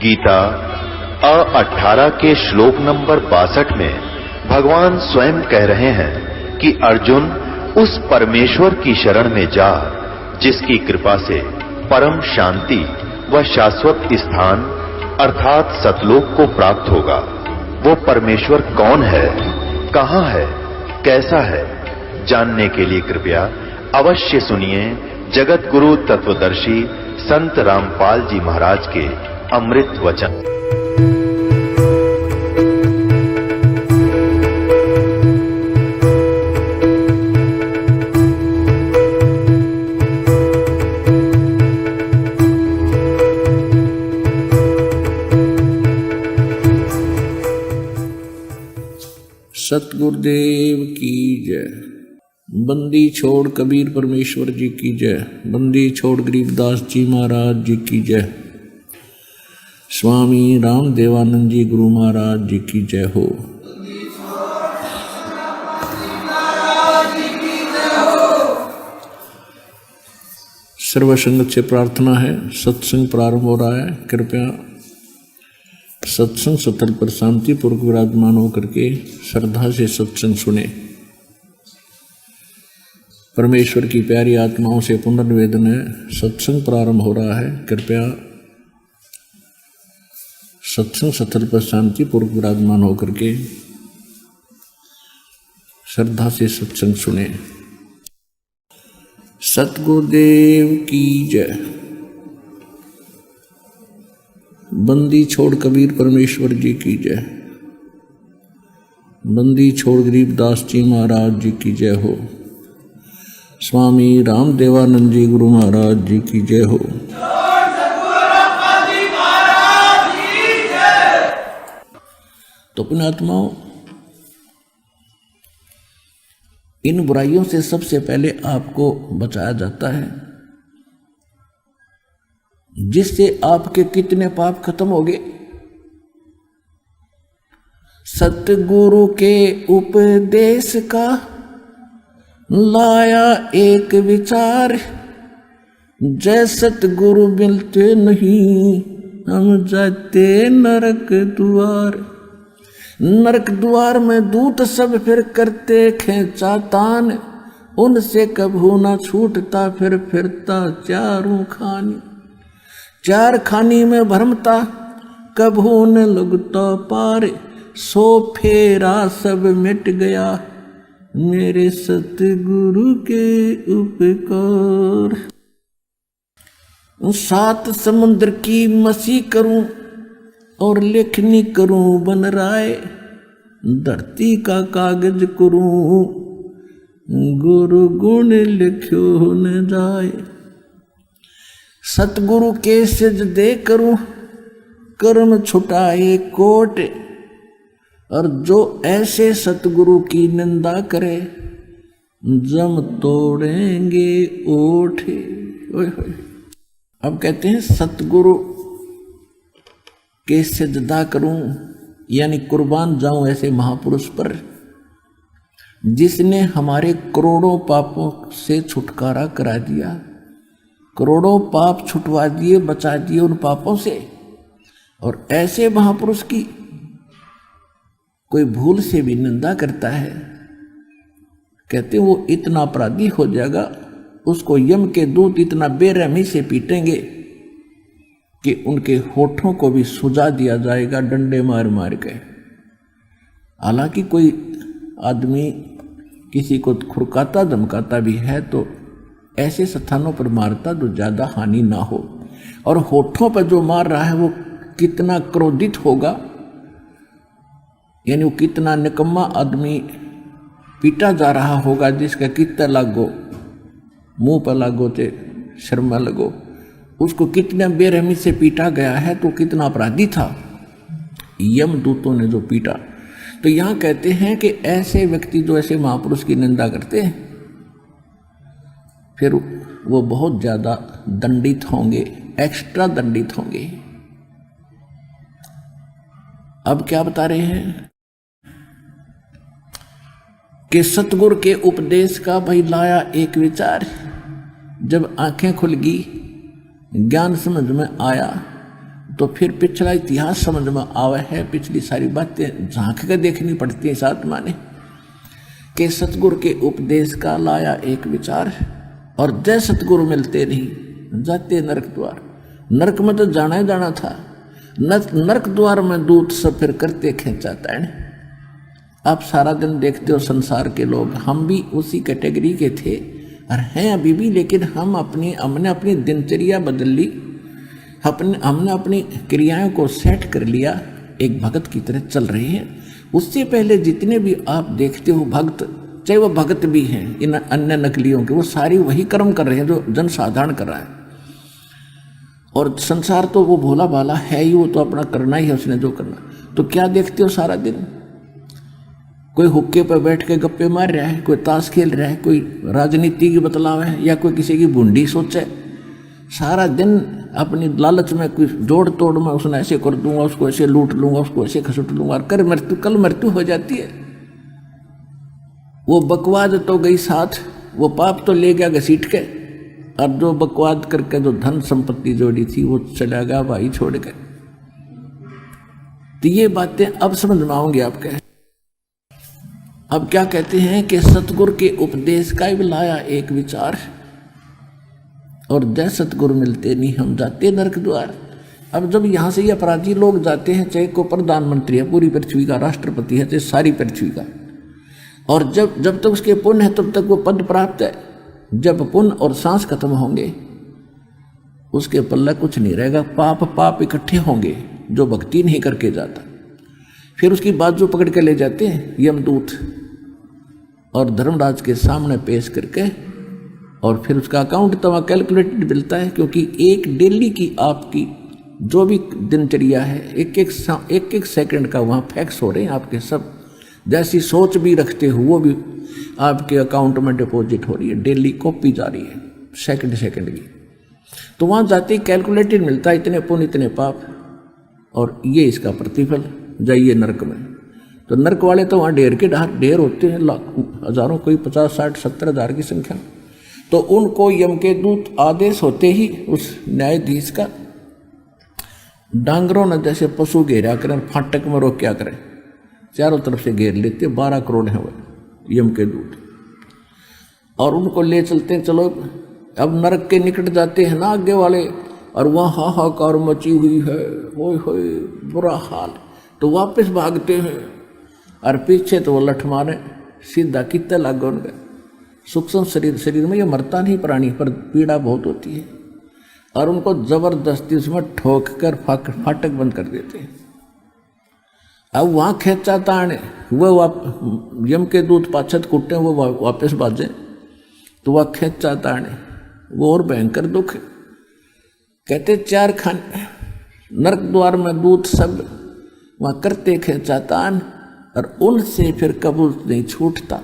गीता 18 के श्लोक नंबर 62 में भगवान स्वयं कह रहे हैं कि अर्जुन उस परमेश्वर की शरण में जा जिसकी कृपा से परम शांति व शाश्वत स्थान अर्थात सतलोक को प्राप्त होगा। वो परमेश्वर कौन है, कहां है, कैसा है, जानने के लिए कृपया अवश्य सुनिए जगत गुरु तत्वदर्शी संत रामपाल जी महाराज के अमृत वचन। सतगुरुदेव की जय। बंदी छोड़ कबीर परमेश्वर जी की जय। बंदी छोड़ गरीबदास जी महाराज जी की जय। स्वामी राम देवानंद जी गुरु महाराज जी की जय हो। सर्व संगत से प्रार्थना है, सत्संग प्रारंभ हो रहा है। कृपया सत्संग स्थल पर शांति पूर्वक विराजमान होकर के श्रद्धा से सत्संग सुने। परमेश्वर की प्यारी आत्माओं से पुनर्निवेदन है, सत्संग प्रारंभ हो रहा है। कृपया सत्संग स्थल पर शांति पूर्वक विराजमान होकर के श्रद्धा से सत्संग सुने। सतगुरुदेव की जय। बंदी छोड़ कबीर परमेश्वर जी की जय। बंदी छोड़ गरीबदास जी महाराज जी की जय हो। स्वामी राम देवानंद जी गुरु महाराज जी की जय हो। तो पुण्यात्माओं, इन बुराइयों से सबसे पहले आपको बचाया जाता है, जिससे आपके कितने पाप खत्म हो गए। सतगुरु के उपदेश का लाया एक विचार, जय सतगुरु मिलते नहीं हम जाते नरक द्वार। नरक द्वार में दूत सब फिर करते खेचा तान, उनसे कभू ना छूटता फिर फिरता चारों खानी। चार खानी में भरमता कभू न लगता पार, सो फेरा सब मिट गया मेरे सतगुरु के उपकार। सात समुद्र की मसी करूं और लेखनी करूं बन राय, धरती का कागज करूं गुरु गुण लिख्यो न जाए। सतगुरु के सिजदे करूं कर्म छुटाए कोट, और जो ऐसे सतगुरु की निंदा करे जम तोड़ेंगे ओठ। अब कहते हैं सतगुरु के सिजदा करूं यानी कुर्बान जाऊं ऐसे महापुरुष पर, जिसने हमारे करोड़ों पापों से छुटकारा करा दिया, करोड़ों पाप छुटवा दिए, बचा दिए उन पापों से। और ऐसे महापुरुष की कोई भूल से भी निंदा करता है, कहते वो इतना अपराधी हो जाएगा, उसको यम के दूत इतना बेरहमी से पीटेंगे कि उनके होठों को भी सुजा दिया जाएगा डंडे मार मार के। हालांकि कोई आदमी किसी को खुरकाता धमकाता भी है तो ऐसे स्थानों पर मारता तो ज्यादा हानि ना हो। और होठों पर जो मार रहा है वो कितना क्रोधित होगा, यानी वो कितना निकम्मा आदमी पीटा जा रहा होगा, जिसका कितना लागो मुंह पर लागो चे शर्मा लगो, उसको कितना बेरहमी से पीटा गया है, तो कितना अपराधी था यमदूतों ने जो पीटा। तो यहां कहते हैं कि ऐसे व्यक्ति जो ऐसे महापुरुष की निंदा करते हैं फिर वो बहुत ज्यादा दंडित होंगे, एक्स्ट्रा दंडित होंगे। अब क्या बता रहे हैं कि सतगुरु के उपदेश का भाई लाया एक विचार। जब आंखें खुल गई, ज्ञान समझ में आया, तो फिर पिछला इतिहास समझ में आवे है, पिछली सारी बातें झांक कर देखनी पड़ती है इस आत्मा ने कि सतगुरु के उपदेश का लाया एक विचार, और जय सतगुरु मिलते नहीं जाते नरक द्वार। नरक में तो जाना ही जाना था, नरक द्वार में दूत सब फिर करते खींचाता है। आप सारा दिन देखते हो संसार के लोग, हम भी उसी कैटेगरी के थे और हैं अभी भी, लेकिन हमने अपनी दिनचर्या बदल ली, हमने अपनी क्रियाओं को सेट कर लिया, एक भगत की तरह चल रहे हैं। उससे पहले जितने भी आप देखते हो भक्त, चाहे वो भगत भी हैं इन अन्य नकलियों के, वो सारी वही कर्म कर रहे हैं जो जनसाधारण कर रहा है। और संसार तो वो भोला भाला है ही, वो तो अपना करना ही है उसने जो करना। तो क्या देखते हो सारा दिन, कोई हुक्के पर बैठ के गप्पे मार रहा है, कोई ताश खेल रहा है, कोई राजनीति की बतलाव है, या कोई किसी की बूंदी सोचे। सारा दिन अपनी लालच में कुछ जोड़ तोड़ में उसने ऐसे कर दूंगा, उसको ऐसे लूट लूंगा, उसको ऐसे खसुट लूंगा, कर मृत्यु कल मृत्यु हो जाती है। वो बकवाद तो गई साथ, वो पाप तो ले गया घसीट के, और जो बकवाद करके जो धन संपत्ति जोड़ी थी वो चला गया भाई छोड़ के। तो ये बातें अब समझ में आऊंगी आपके। अब क्या कहते हैं कि सतगुरु के उपदेश का भी लाया एक विचार, और जय सतगुरु मिलते नहीं हम जाते नरक द्वार। अब जब यहाँ से ये अपराधी लोग जाते हैं, चाहे को प्रधानमंत्री है पूरी पृथ्वी का, राष्ट्रपति है चाहे सारी पृथ्वी का, और जब तक उसके पुण्य है तब तक वो पद प्राप्त है। जब पुण्य और सांस खत्म होंगे उसके पल्ले कुछ नहीं रहेगा, पाप इकट्ठे होंगे जो भक्ति नहीं करके जाता। फिर उसकी बात जो पकड़ के ले जाते हैं यमदूत और धर्मराज के सामने पेश करके, और फिर उसका अकाउंट तो वहाँ कैलकुलेटेड मिलता है, क्योंकि एक डेली की आपकी जो भी दिनचर्या है एक एक सेकंड का वहाँ फैक्स हो रहे हैं आपके सब, जैसी सोच भी रखते हो वो भी आपके अकाउंट में डिपॉजिट हो रही है, डेली कॉपी जा रही है सेकंड की। तो वहाँ जाते ही कैलकुलेटेड मिलता है इतने पुण्य इतने पाप, और ये इसका प्रतिफल, जाइए नरक में। तो नरक वाले तो वहाँ ढेर होते हैं, हजारों, कोई 50, 60, 70 हज़ार की संख्या। तो उनको यम के दूत आदेश होते ही उस न्यायाधीश का, डांगरों ने जैसे पशु घेरा करें, फाटक में रोक क्या करें, चारों तरफ से घेर लेते, 12 करोड़ हैं वो यम के दूत, और उनको ले चलते हैं। चलो अब नरक के निकट जाते हैं ना आगे वाले, और वहाँ हाहाकार मची हुई है, होय होय बुरा हाल। तो वापस भागते हैं, और पीछे तो वो लठ मारे सीधा कितने लाग उनका सूक्ष्म शरीर में ये मरता नहीं प्राणी, पर पीड़ा बहुत होती है, और उनको जबरदस्ती उसमें ठोक कर फाटक बंद कर देते हैं। अब वहाँ खेचा ताने वो यम के दूत पाछत कुटे, वो वापस बाजे, तो वह खेचा ताने वो और भयंकर दुख है। कहते 4 खाने नरक द्वार में दूत सब वहाँ करते खेचा तान, और उनसे फिर कबूल नहीं छूटता।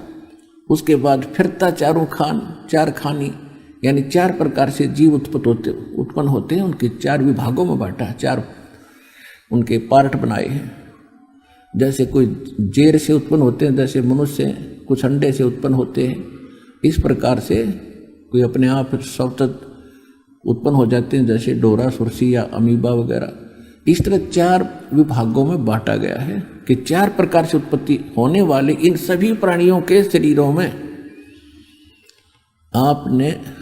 उसके बाद फिरता 4 खानी, यानी 4 प्रकार से जीव उत्पन्न होते हैं, उनके 4 विभागों में बांटा है, 4 उनके पार्ट बनाए हैं। जैसे कोई जेर से उत्पन्न होते हैं, जैसे मनुष्य कुछ अंडे से उत्पन्न होते हैं, इस प्रकार से कोई अपने आप सतत उत्पन्न हो जाते हैं, जैसे डोरा, सुरसी या अमीबा वगैरह। इस तरह 4 विभागों में बांटा गया है कि 4 प्रकार से उत्पत्ति होने वाले इन सभी प्राणियों के शरीरों में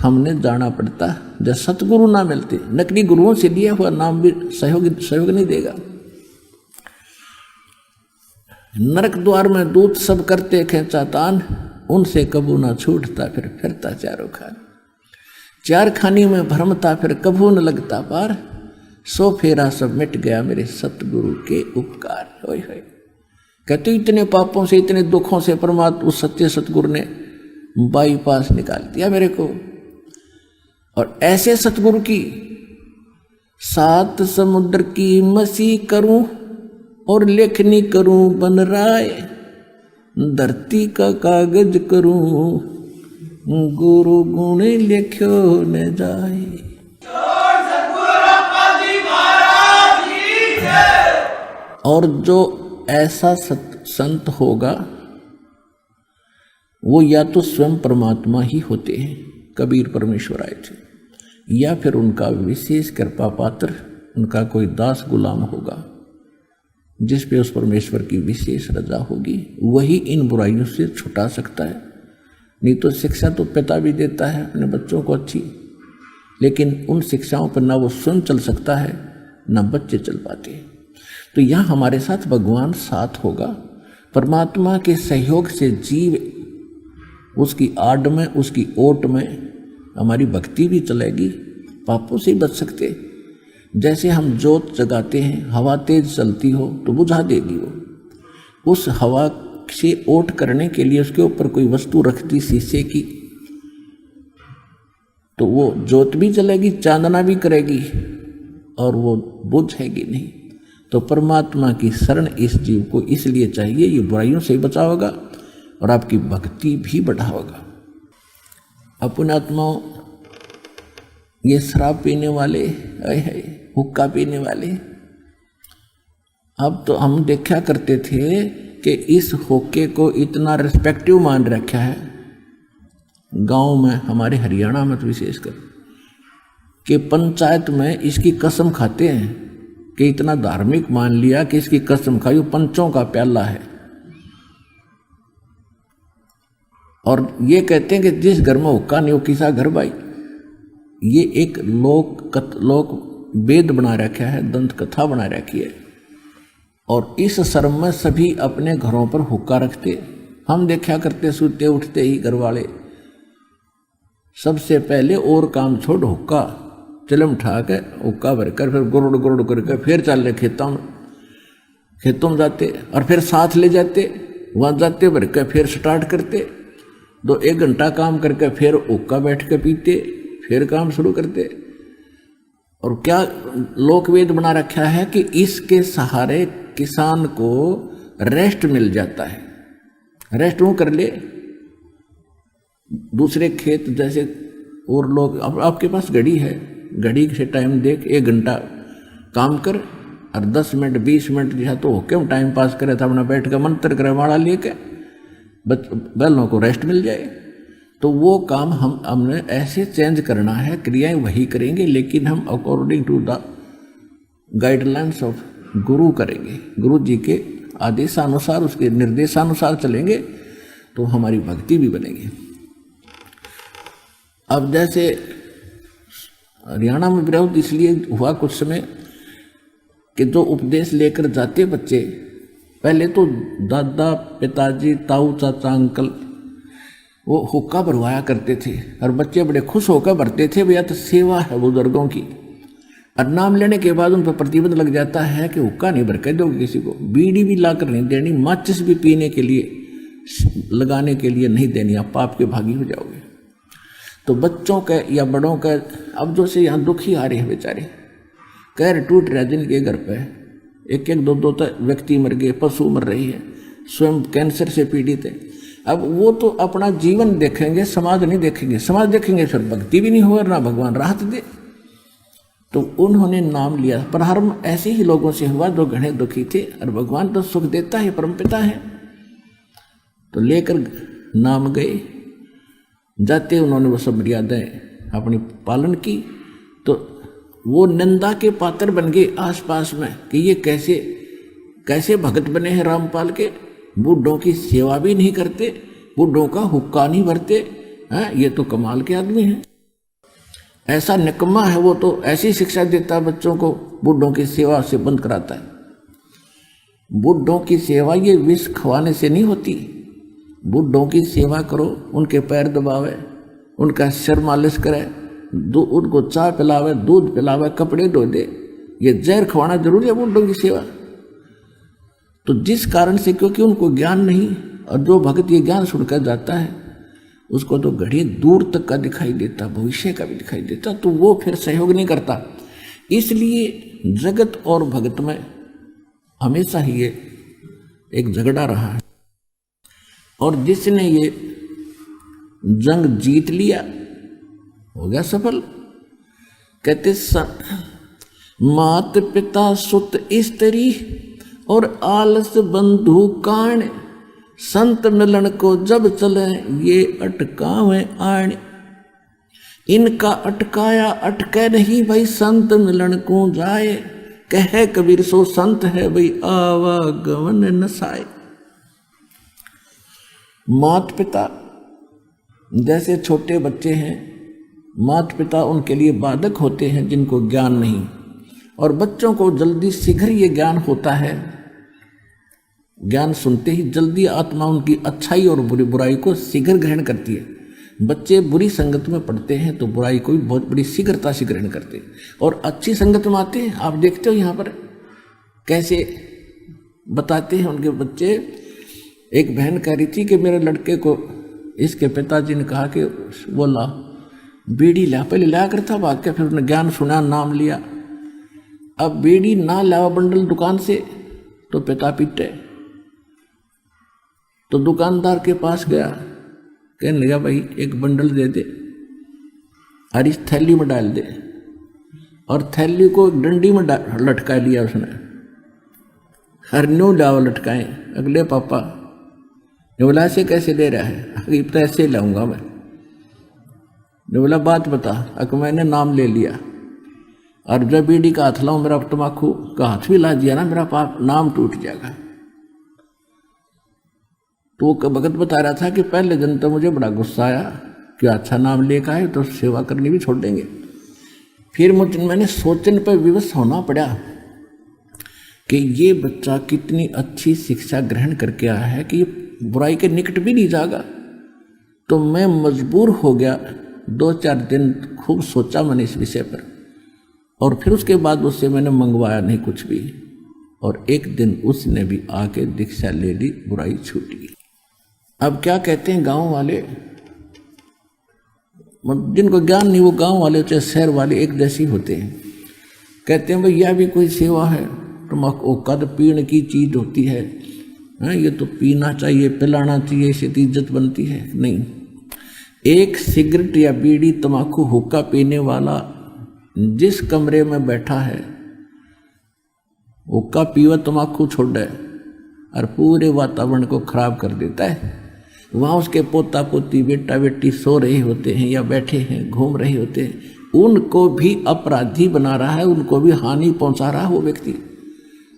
हमने जाना पड़ता। जब सतगुरु ना मिलते, नकली गुरुओं से लिया हुआ नाम भी सहयोग नहीं देगा। नरक द्वार में दूत सब करते खेचा तान, उनसे कबू ना छूटता फिर फिरता 4 खान। 4 खानी में भ्रमता फिर कबू न लगता पार, सो फेरा सब मिट गया मेरे सतगुरु के उपकार। होय होय, कहते इतने पापों से इतने दुखों से परमात्मा उस सच्चे सतगुरु ने बाईपास निकाल दिया मेरे को। और ऐसे सतगुरु की 7 समुद्र की मसी करूं और लेखनी करूं बन राय, धरती का कागज करूं गुरु गुण लिख्यो न जाए। और जो ऐसा संत होगा वो या तो स्वयं परमात्मा ही होते हैं, कबीर परमेश्वर आए थे, या फिर उनका विशेष कृपा पात्र उनका कोई दास गुलाम होगा जिस पे उस परमेश्वर की विशेष रजा होगी, वही इन बुराइयों से छुटा सकता है। नहीं तो शिक्षा तो पिता भी देता है अपने बच्चों को अच्छी, लेकिन उन शिक्षाओं पर ना वो स्वयं चल सकता है ना बच्चे चल पाते। तो यहाँ हमारे साथ भगवान साथ होगा। परमात्मा के सहयोग से जीव उसकी आड़ में, उसकी ओट में हमारी भक्ति भी चलेगी, पापों से बच सकते। जैसे हम जोत जगाते हैं, हवा तेज चलती हो तो बुझा देगी वो। उस हवा से ओट करने के लिए उसके ऊपर कोई वस्तु रख दी शीशे की, तो वो जोत भी जलेगी, चांदना भी करेगी और वो बुझेगी नहीं। तो परमात्मा की शरण इस जीव को इसलिए चाहिए, ये बुराइयों से बचाओगा और आपकी भक्ति भी बढ़ाओगा। अपने आत्माओं, ये शराब पीने वाले, हुक्का पीने वाले, अब तो हम देखा करते थे कि इस हुक्के को इतना रिस्पेक्टिव मान रखा है गांव में, हमारे हरियाणा में तो विशेषकर, कि पंचायत में इसकी कसम खाते हैं कि इतना धार्मिक मान लिया कि इसकी कसम खाई, वो पंचों का प्याला है। और ये कहते हैं कि जिस घर में हुक्का नहीं वो किसा घर भाई। ये एक लोक वेद बना रखा है, दंत कथा बना रखी है। और इस शर्म में सभी अपने घरों पर हुक्का रखते। हम देखा करते सोते उठते ही घर वाले सबसे पहले और काम छोड़ हुक्का चिलम ठाक है, हुक्का भरकर फिर गुरुड़ गुरुड़ करके फिर चल रहे खेतों में जाते और फिर साथ ले जाते, वहाँ जाते भर के फिर स्टार्ट करते, 1 घंटा काम करके फिर हुक्का बैठ के पीते, फिर काम शुरू करते। और क्या लोकवेद बना रखा है कि इसके सहारे किसान को रेस्ट मिल जाता है। रेस्ट वो कर ले, दूसरे खेत जैसे और लोग, अब आपके पास घड़ी है, घड़ी से टाइम देख 1 घंटा काम कर और 10 मिनट 20 मिनट जो है तो क्यों टाइम पास करे था, अपना बैठ कर मंत्र करे माड़ा लेके बैलों को रेस्ट मिल जाए। तो वो काम हमने ऐसे चेंज करना है, क्रियाएं वही करेंगे लेकिन हम according to the guidelines of guru करेंगे, गुरु जी के आदेशानुसार, उसके निर्देशानुसार चलेंगे तो हमारी भक्ति भी बनेगी। अब जैसे हरियाणा में विरोध इसलिए हुआ कुछ समय कि जो उपदेश लेकर जाते बच्चे, पहले तो दादा पिताजी ताऊ चाचा अंकल वो हुक्का भरवाया करते थे और बच्चे बड़े खुश होकर भरते थे, भैया तो सेवा है बुजुर्गों की। और नाम लेने के बाद उन पर प्रतिबंध लग जाता है कि हुक्का नहीं भर के दोगे किसी को, बीड़ी भी लाकर नहीं देनी, माचिस भी पीने के लिए लगाने के लिए नहीं देनी, आप पाप के भागी हो जाओगे। तो बच्चों का या बड़ों का अब जो से यहाँ दुखी आ रहे हैं बेचारे, कैर टूट रहा जिनके घर पे 1-1 2-2 व्यक्ति मर गए, पशु मर रही है, स्वयं कैंसर से पीड़ित है। अब वो तो अपना जीवन देखेंगे, समाज नहीं देखेंगे, समाज देखेंगे फिर भक्ति भी नहीं होगा, ना भगवान राहत दे। तो उन्होंने नाम लिया। प्रारंभ ऐसे ही लोगों से हुआ जो घने दुखी थे, और भगवान तो सुख देता है, परमपिता है। तो लेकर नाम गए, जाते उन्होंने वो सब मर्यादाएं अपनी पालन की। तो वो निंदा के पात्र बन गए आसपास में कि ये कैसे भगत बने हैं रामपाल के, बूढ़ों की सेवा भी नहीं करते, बूढ़ों का हुक्का नहीं भरते, हैं, ये तो कमाल के आदमी हैं। ऐसा निकम्मा है वो, तो ऐसी शिक्षा देता है बच्चों को, बूढ़ों की सेवा से बंद कराता है। बूढ़ों की सेवा ये विष खवाने से नहीं होती। बूढ़ों की सेवा करो, उनके पैर दबावे, उनका सिर मालिश करे, उनको चाय पिलावे, दूध पिलावे, कपड़े धो दे, ये जहर खवाना जरूरी है बूढ़ों की सेवा। तो जिस कारण से, क्योंकि उनको ज्ञान नहीं, और जो भक्त ये ज्ञान सुनकर जाता है उसको तो घड़ी दूर तक का दिखाई देता, भविष्य का भी दिखाई देता, तो वो फिर सहयोग नहीं करता। इसलिए जगत और भगत में हमेशा ही ये एक झगड़ा रहा है, और जिसने ये जंग जीत लिया हो गया सफल। कहते मात पिता सुत स्त्री और आलस बंधु काण, संत मिलन को जब चले ये अटकावे आण। इनका अटकाया अटके नहीं भाई, संत मिलन को जाए। कहे कबीर सो संत है भाई, आवागमन नसाए। मात पिता जैसे छोटे बच्चे हैं, मात पिता उनके लिए बाधक होते हैं जिनको ज्ञान नहीं, और बच्चों को जल्दी शीघ्र ये ज्ञान होता है। ज्ञान सुनते ही जल्दी आत्मा उनकी अच्छाई और बुराई को शीघ्र ग्रहण करती है। बच्चे बुरी संगत में पढ़ते हैं तो बुराई को भी बहुत बड़ी शीघ्रता से ग्रहण करते हैं, और अच्छी संगत में आते हैं। आप देखते हो यहाँ पर कैसे बताते हैं उनके बच्चे। एक बहन कह रही थी कि मेरे लड़के को इसके पिताजी ने कहा कि वो ला बीड़ी ला, पहले लाया करता भाग के, फिर उसने ज्ञान सुना, नाम लिया। अब बीड़ी ना लावा बंडल दुकान से तो पिता पीटे, तो दुकानदार के पास गया, कहने लगा भाई एक बंडल दे दे और इस थैली में डाल दे, और थैली को डंडी में लटका लिया उसने। हर न्यू लावा लटकाए। अगले पापा ने बोला ऐसे कैसे दे रहा है? अभी तो ऐसे लाऊंगा मैं। ने बोला बात बता। अगर मैंने नाम ले लिया और जब बीड़ी का हाथ लाऊं, मेरा तम्बाकू का हाथ भी ला दिया ना, मेरा पाप नाम टूट जाएगा। तो वो भगत बता रहा था कि पहले दिन तो मुझे बड़ा गुस्सा आया कि अच्छा नाम लेकर आए तो सेवा करनी भी छोड़ देंगे। फिर मैंने सोचने पर विवश होना पड़ा कि ये बच्चा कितनी अच्छी शिक्षा ग्रहण करके आया है कि ये बुराई के निकट भी नहीं जाएगा। तो मैं मजबूर हो गया, 2-4 दिन खूब सोचा मैंने इस विषय पर, और फिर उसके बाद उससे मैंने मंगवाया नहीं कुछ भी, और एक दिन उसने भी आके दीक्षा ले ली, बुराई छूटी। अब क्या कहते हैं गांव वाले, जिनको ज्ञान नहीं वो गांव वाले चाहे शहर वाले एक जैसे होते हैं। कहते हैं भाई यह भी कोई सेवा है, तम्बाकू कद पीने की चीज होती है, ये तो पीना चाहिए, पिलाना चाहिए, इससे इज्जत बनती है। नहीं, एक सिगरेट या बीड़ी तम्बाकू हुक्का पीने वाला जिस कमरे में बैठा है, हुक्का पीवा तम्बाकू छोड़ दे और पूरे वातावरण को खराब कर देता है। वहाँ उसके पोता पोती बेटा बेटी सो रहे होते हैं या बैठे हैं घूम रहे होते हैं, उनको भी अपराधी बना रहा है, उनको भी हानि पहुंचा रहा है वो व्यक्ति,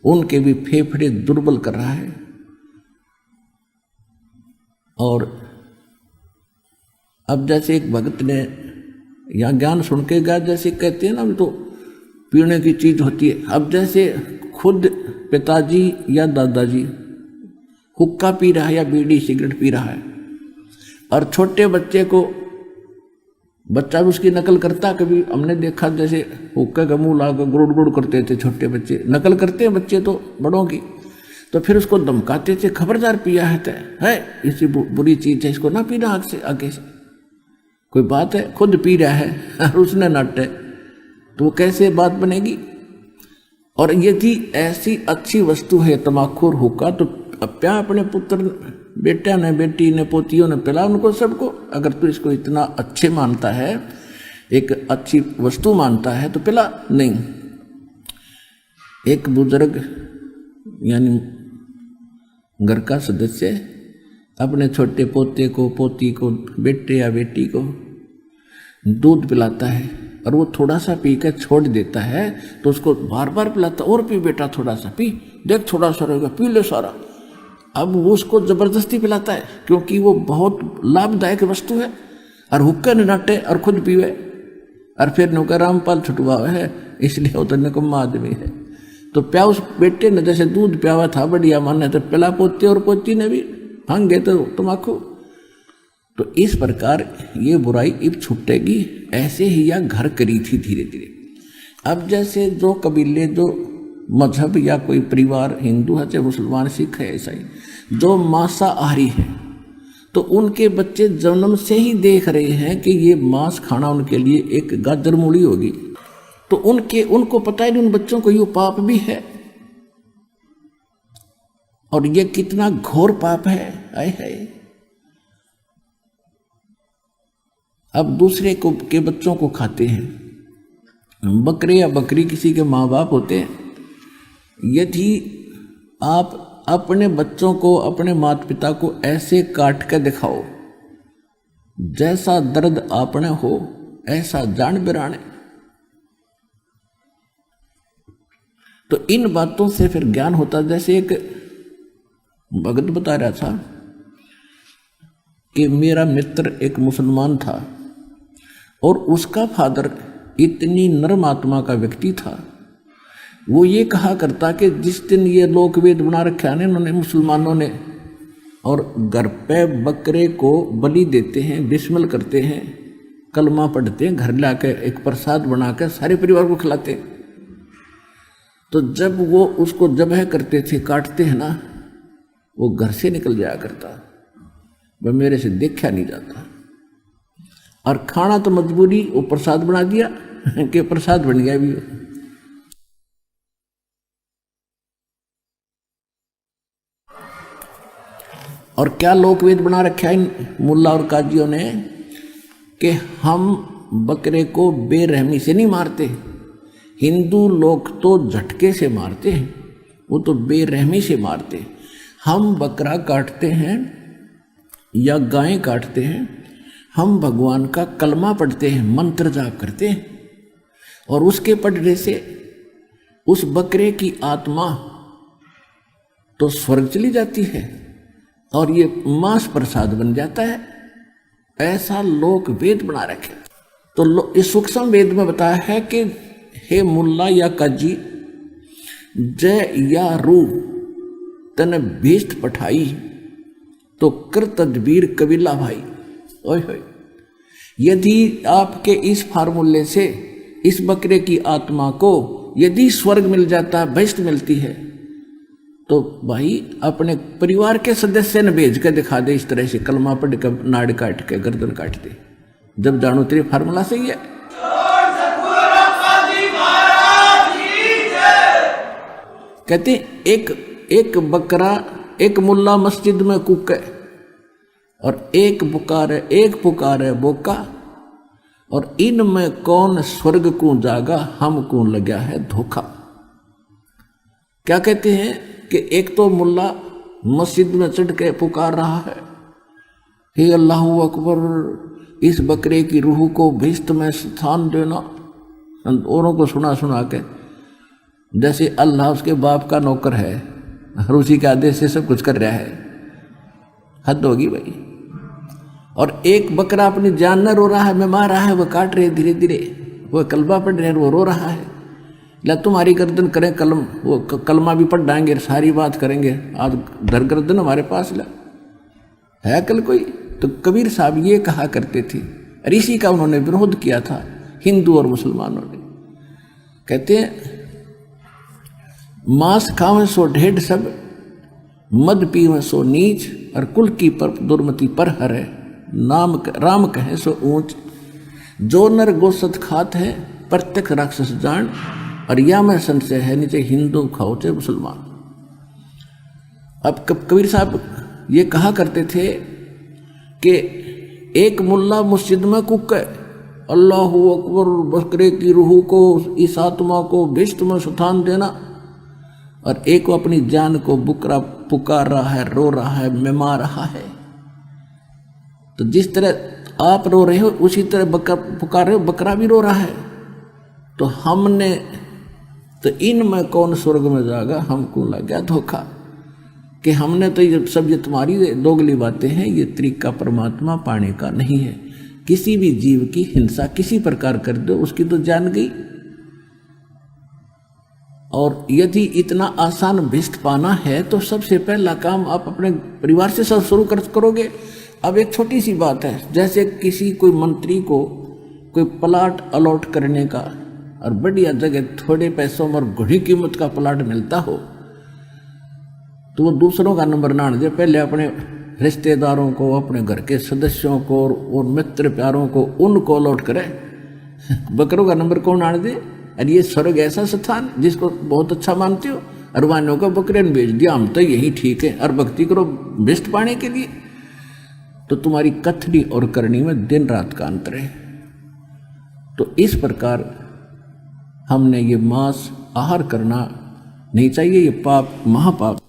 उनके भी फेफड़े दुर्बल कर रहा है। और अब जैसे एक भगत ने यहाँ ज्ञान सुन के गया, जैसे कहते हैं ना तो पीने की चीज होती है। अब जैसे खुद पिताजी या दादाजी हुक्का पी रहा है या बीड़ी सिगरेट पी रहा है, और छोटे बच्चे को बच्चा भी उसकी नकल करता। कभी हमने देखा जैसे हुक्का का मुंह लाकर गुड़ गुड़ करते थे छोटे बच्चे, नकल करते हैं बच्चे तो बड़ों की, तो फिर उसको धमकाते थे खबरदार पिया है इसी बुरी चीज है, इसको ना पीना आग से आगे से। कोई बात है, खुद पी रहा है और उसने नाटे, तो कैसे बात बनेगी? और यदि ऐसी अच्छी वस्तु है तम्बाकू और हुक्का, तो क्या अपने पुत्र बेटा ने बेटी ने पोतियों ने पिला उनको सबको। अगर तू इसको इतना अच्छे मानता है, एक अच्छी वस्तु मानता है, तो पिला। नहीं, एक बुजुर्ग यानी घर का सदस्य अपने छोटे पोते को पोती को बेटे या बेटी को दूध पिलाता है, और वो थोड़ा सा पी कर छोड़ देता है, तो उसको बार बार पिलाता, और पी बेटा थोड़ा सा पी, देख थोड़ा सा रहेगा, पी ले सारा। अब वो उसको जबरदस्ती पिलाता है क्योंकि वो बहुत लाभदायक वस्तु है, और हुक्का ने नाटे और खुद पीवे, और फिर नौकर रामपाल छुटवा है, इसलिए वो तो निकम्मा आदमी है। तो प्या उस बेटे ने जैसे दूध प्यावा था बढ़िया माने, तो पिला पोते और पोती ने भी भांग गए तो तम्बाकू। तो इस प्रकार ये बुराई अब छूटेगी। ऐसे ही यह घर करी थी धीरे धीरे। अब जैसे जो कबीले जो मजहब या कोई परिवार हिंदू है चाहे मुसलमान सिख है ईसाई, जो मांसाहारी है, तो उनके बच्चे जन्म से ही देख रहे हैं कि ये मांस खाना उनके लिए एक गाजर मूली होगी, तो उनको पता है उन बच्चों को ये पाप भी है, और ये कितना घोर पाप है। आए है अब दूसरे को के बच्चों को खाते हैं। बकरे या बकरी किसी के माँ बाप होते हैं। यदि आप अपने बच्चों को अपने माता पिता को ऐसे काट कर दिखाओ जैसा दर्द आपने हो, ऐसा जान बिराने। तो इन बातों से फिर ज्ञान होता। जैसे एक भगत बता रहा था कि मेरा मित्र एक मुसलमान था और उसका फादर इतनी नर्म आत्मा का व्यक्ति था, वो ये कहा करता कि जिस दिन ये लोक वेद बना रखा है ना इन्होंने मुसलमानों ने, और घर पे बकरे को बलि देते हैं, बिस्मिल करते हैं, कलमा पढ़ते हैं, घर लाके एक प्रसाद बनाकर सारे परिवार को खिलाते हैं। तो जब वो उसको जबह करते थे, काटते हैं ना, वो घर से निकल जाया करता, वह मेरे से देखा नहीं जाता। और खाना तो मजबूरी, वो प्रसाद बना दिया कि प्रसाद बन गया भी। और क्या लोकवेद बना रखा है इन मुल्ला और काजियों ने कि हम बकरे को बेरहमी से नहीं मारते। हिंदू लोग तो झटके से मारते हैं, वो तो बेरहमी से मारते। हम बकरा काटते हैं या गाय काटते हैं, हम भगवान का कलमा पढ़ते हैं, मंत्र जाप करते हैं, और उसके पढ़ने से उस बकरे की आत्मा तो स्वर्ग चली जाती है और ये मांस प्रसाद बन जाता है। ऐसा लोक वेद बना रखे। तो इस सूक्ष्म वेद में बताया है कि हे मुल्ला या काजी, जय या रू तन भीष्ट पठाई, तो कर तदबीर कबीला भाई। ओए होए, यदि आपके इस फार्मूले से इस बकरे की आत्मा को यदि स्वर्ग मिल जाता, भीष्ट मिलती है, तो भाई अपने परिवार के सदस्य ने भेज कर दिखा दे, इस तरह से कलमा पढ़ कर नाड़ काट के गर्दन काट दे, जब जानो तेरे फार्मूला सही है। कहते एक बकरा, एक मुल्ला मस्जिद में कूके और एक पुकारे बोका, और इनमें कौन स्वर्ग को जागा, हमको लगा है धोखा। क्या कहते हैं कि एक तो मुल्ला मस्जिद में चढ़ के पुकार रहा है, हे अल्लाह अकबर, इस बकरे की रूह को भीष्ट में स्थान देना, औरों को सुना सुना के, जैसे अल्लाह उसके बाप का नौकर है और उसी के आदेश से सब कुछ कर रहा है। हद होगी भाई। और एक बकरा अपनी जान न रो रहा है, मैं मार रहा है, वह काट रहे धीरे धीरे, वह कलमा पढ़ रहे, वो रो रहा है, ला तुम्हारी गर्दन करें कलम, वो कलमा भी पढ़ डाएंगे, सारी बात करेंगे, आज धर गर्दन हमारे पास ला है कल कोई। तो कबीर साहब ये कहा करते थे, और इसी का उन्होंने विरोध किया था हिंदू और मुसलमानों ने। कहते हैं मांस खावें सो ढेढ़ सब, मद पीवें सो नीच, और कुल की पर दुर्मति पर हरे, नाम राम कहे सो ऊंच, जो नर गोसत खात है प्रत्यक्ष राक्षस जान, और या में संशय है नीचे हिंदू खाओ चाहे मुसलमान। अब कबीर साहब ये कहा करते थे कि एक मुल्ला मस्जिद में कुक है, अल्लाह अकबर, बकरे की रूह को, इस आत्मा को भीष्ट में स्थान देना, और एक को अपनी जान को बुकरा पुकार रहा है, रो रहा है, मिमा रहा है। तो जिस तरह आप रो रहे हो उसी तरह पुकार रहे हो, बकरा भी रो रहा है। तो हमने तो इनमें कौन स्वर्ग में जाएगा, हमको लग गया धोखा कि हमने तो ये सब, ये तुम्हारी दोगली बातें हैं, ये तरीका परमात्मा पाने का नहीं है। किसी भी जीव की हिंसा किसी प्रकार कर दो, उसकी तो जान गई। और यदि इतना आसान भीष्ट पाना है तो सबसे पहला काम आप अपने परिवार से सब शुरू करोगे। अब एक छोटी सी बात है, जैसे किसी कोई मंत्री को कोई प्लाट अलॉट करने का, और बढ़िया जगह थोड़े पैसों में और घड़ी कीमत का प्लाट मिलता हो, तो वो दूसरों का नंबर ना दे, पहले अपने रिश्तेदारों को, अपने घर के सदस्यों को और मित्र प्यारों को, उनको अलॉट करे। बकरों का नंबर कौन आने दे? अरे ये स्वर्ग ऐसा स्थान जिसको बहुत अच्छा मानते हो, अरवानों को बकरे ने भेज दिया, हम तो यही ठीक है, और भक्ति करो भीष्ट पाने के लिए। तो तुम्हारी कथनी और करनी में दिन रात का अंतर है। तो इस प्रकार हमने ये मांस आहार करना नहीं चाहिए, ये पाप, महापाप।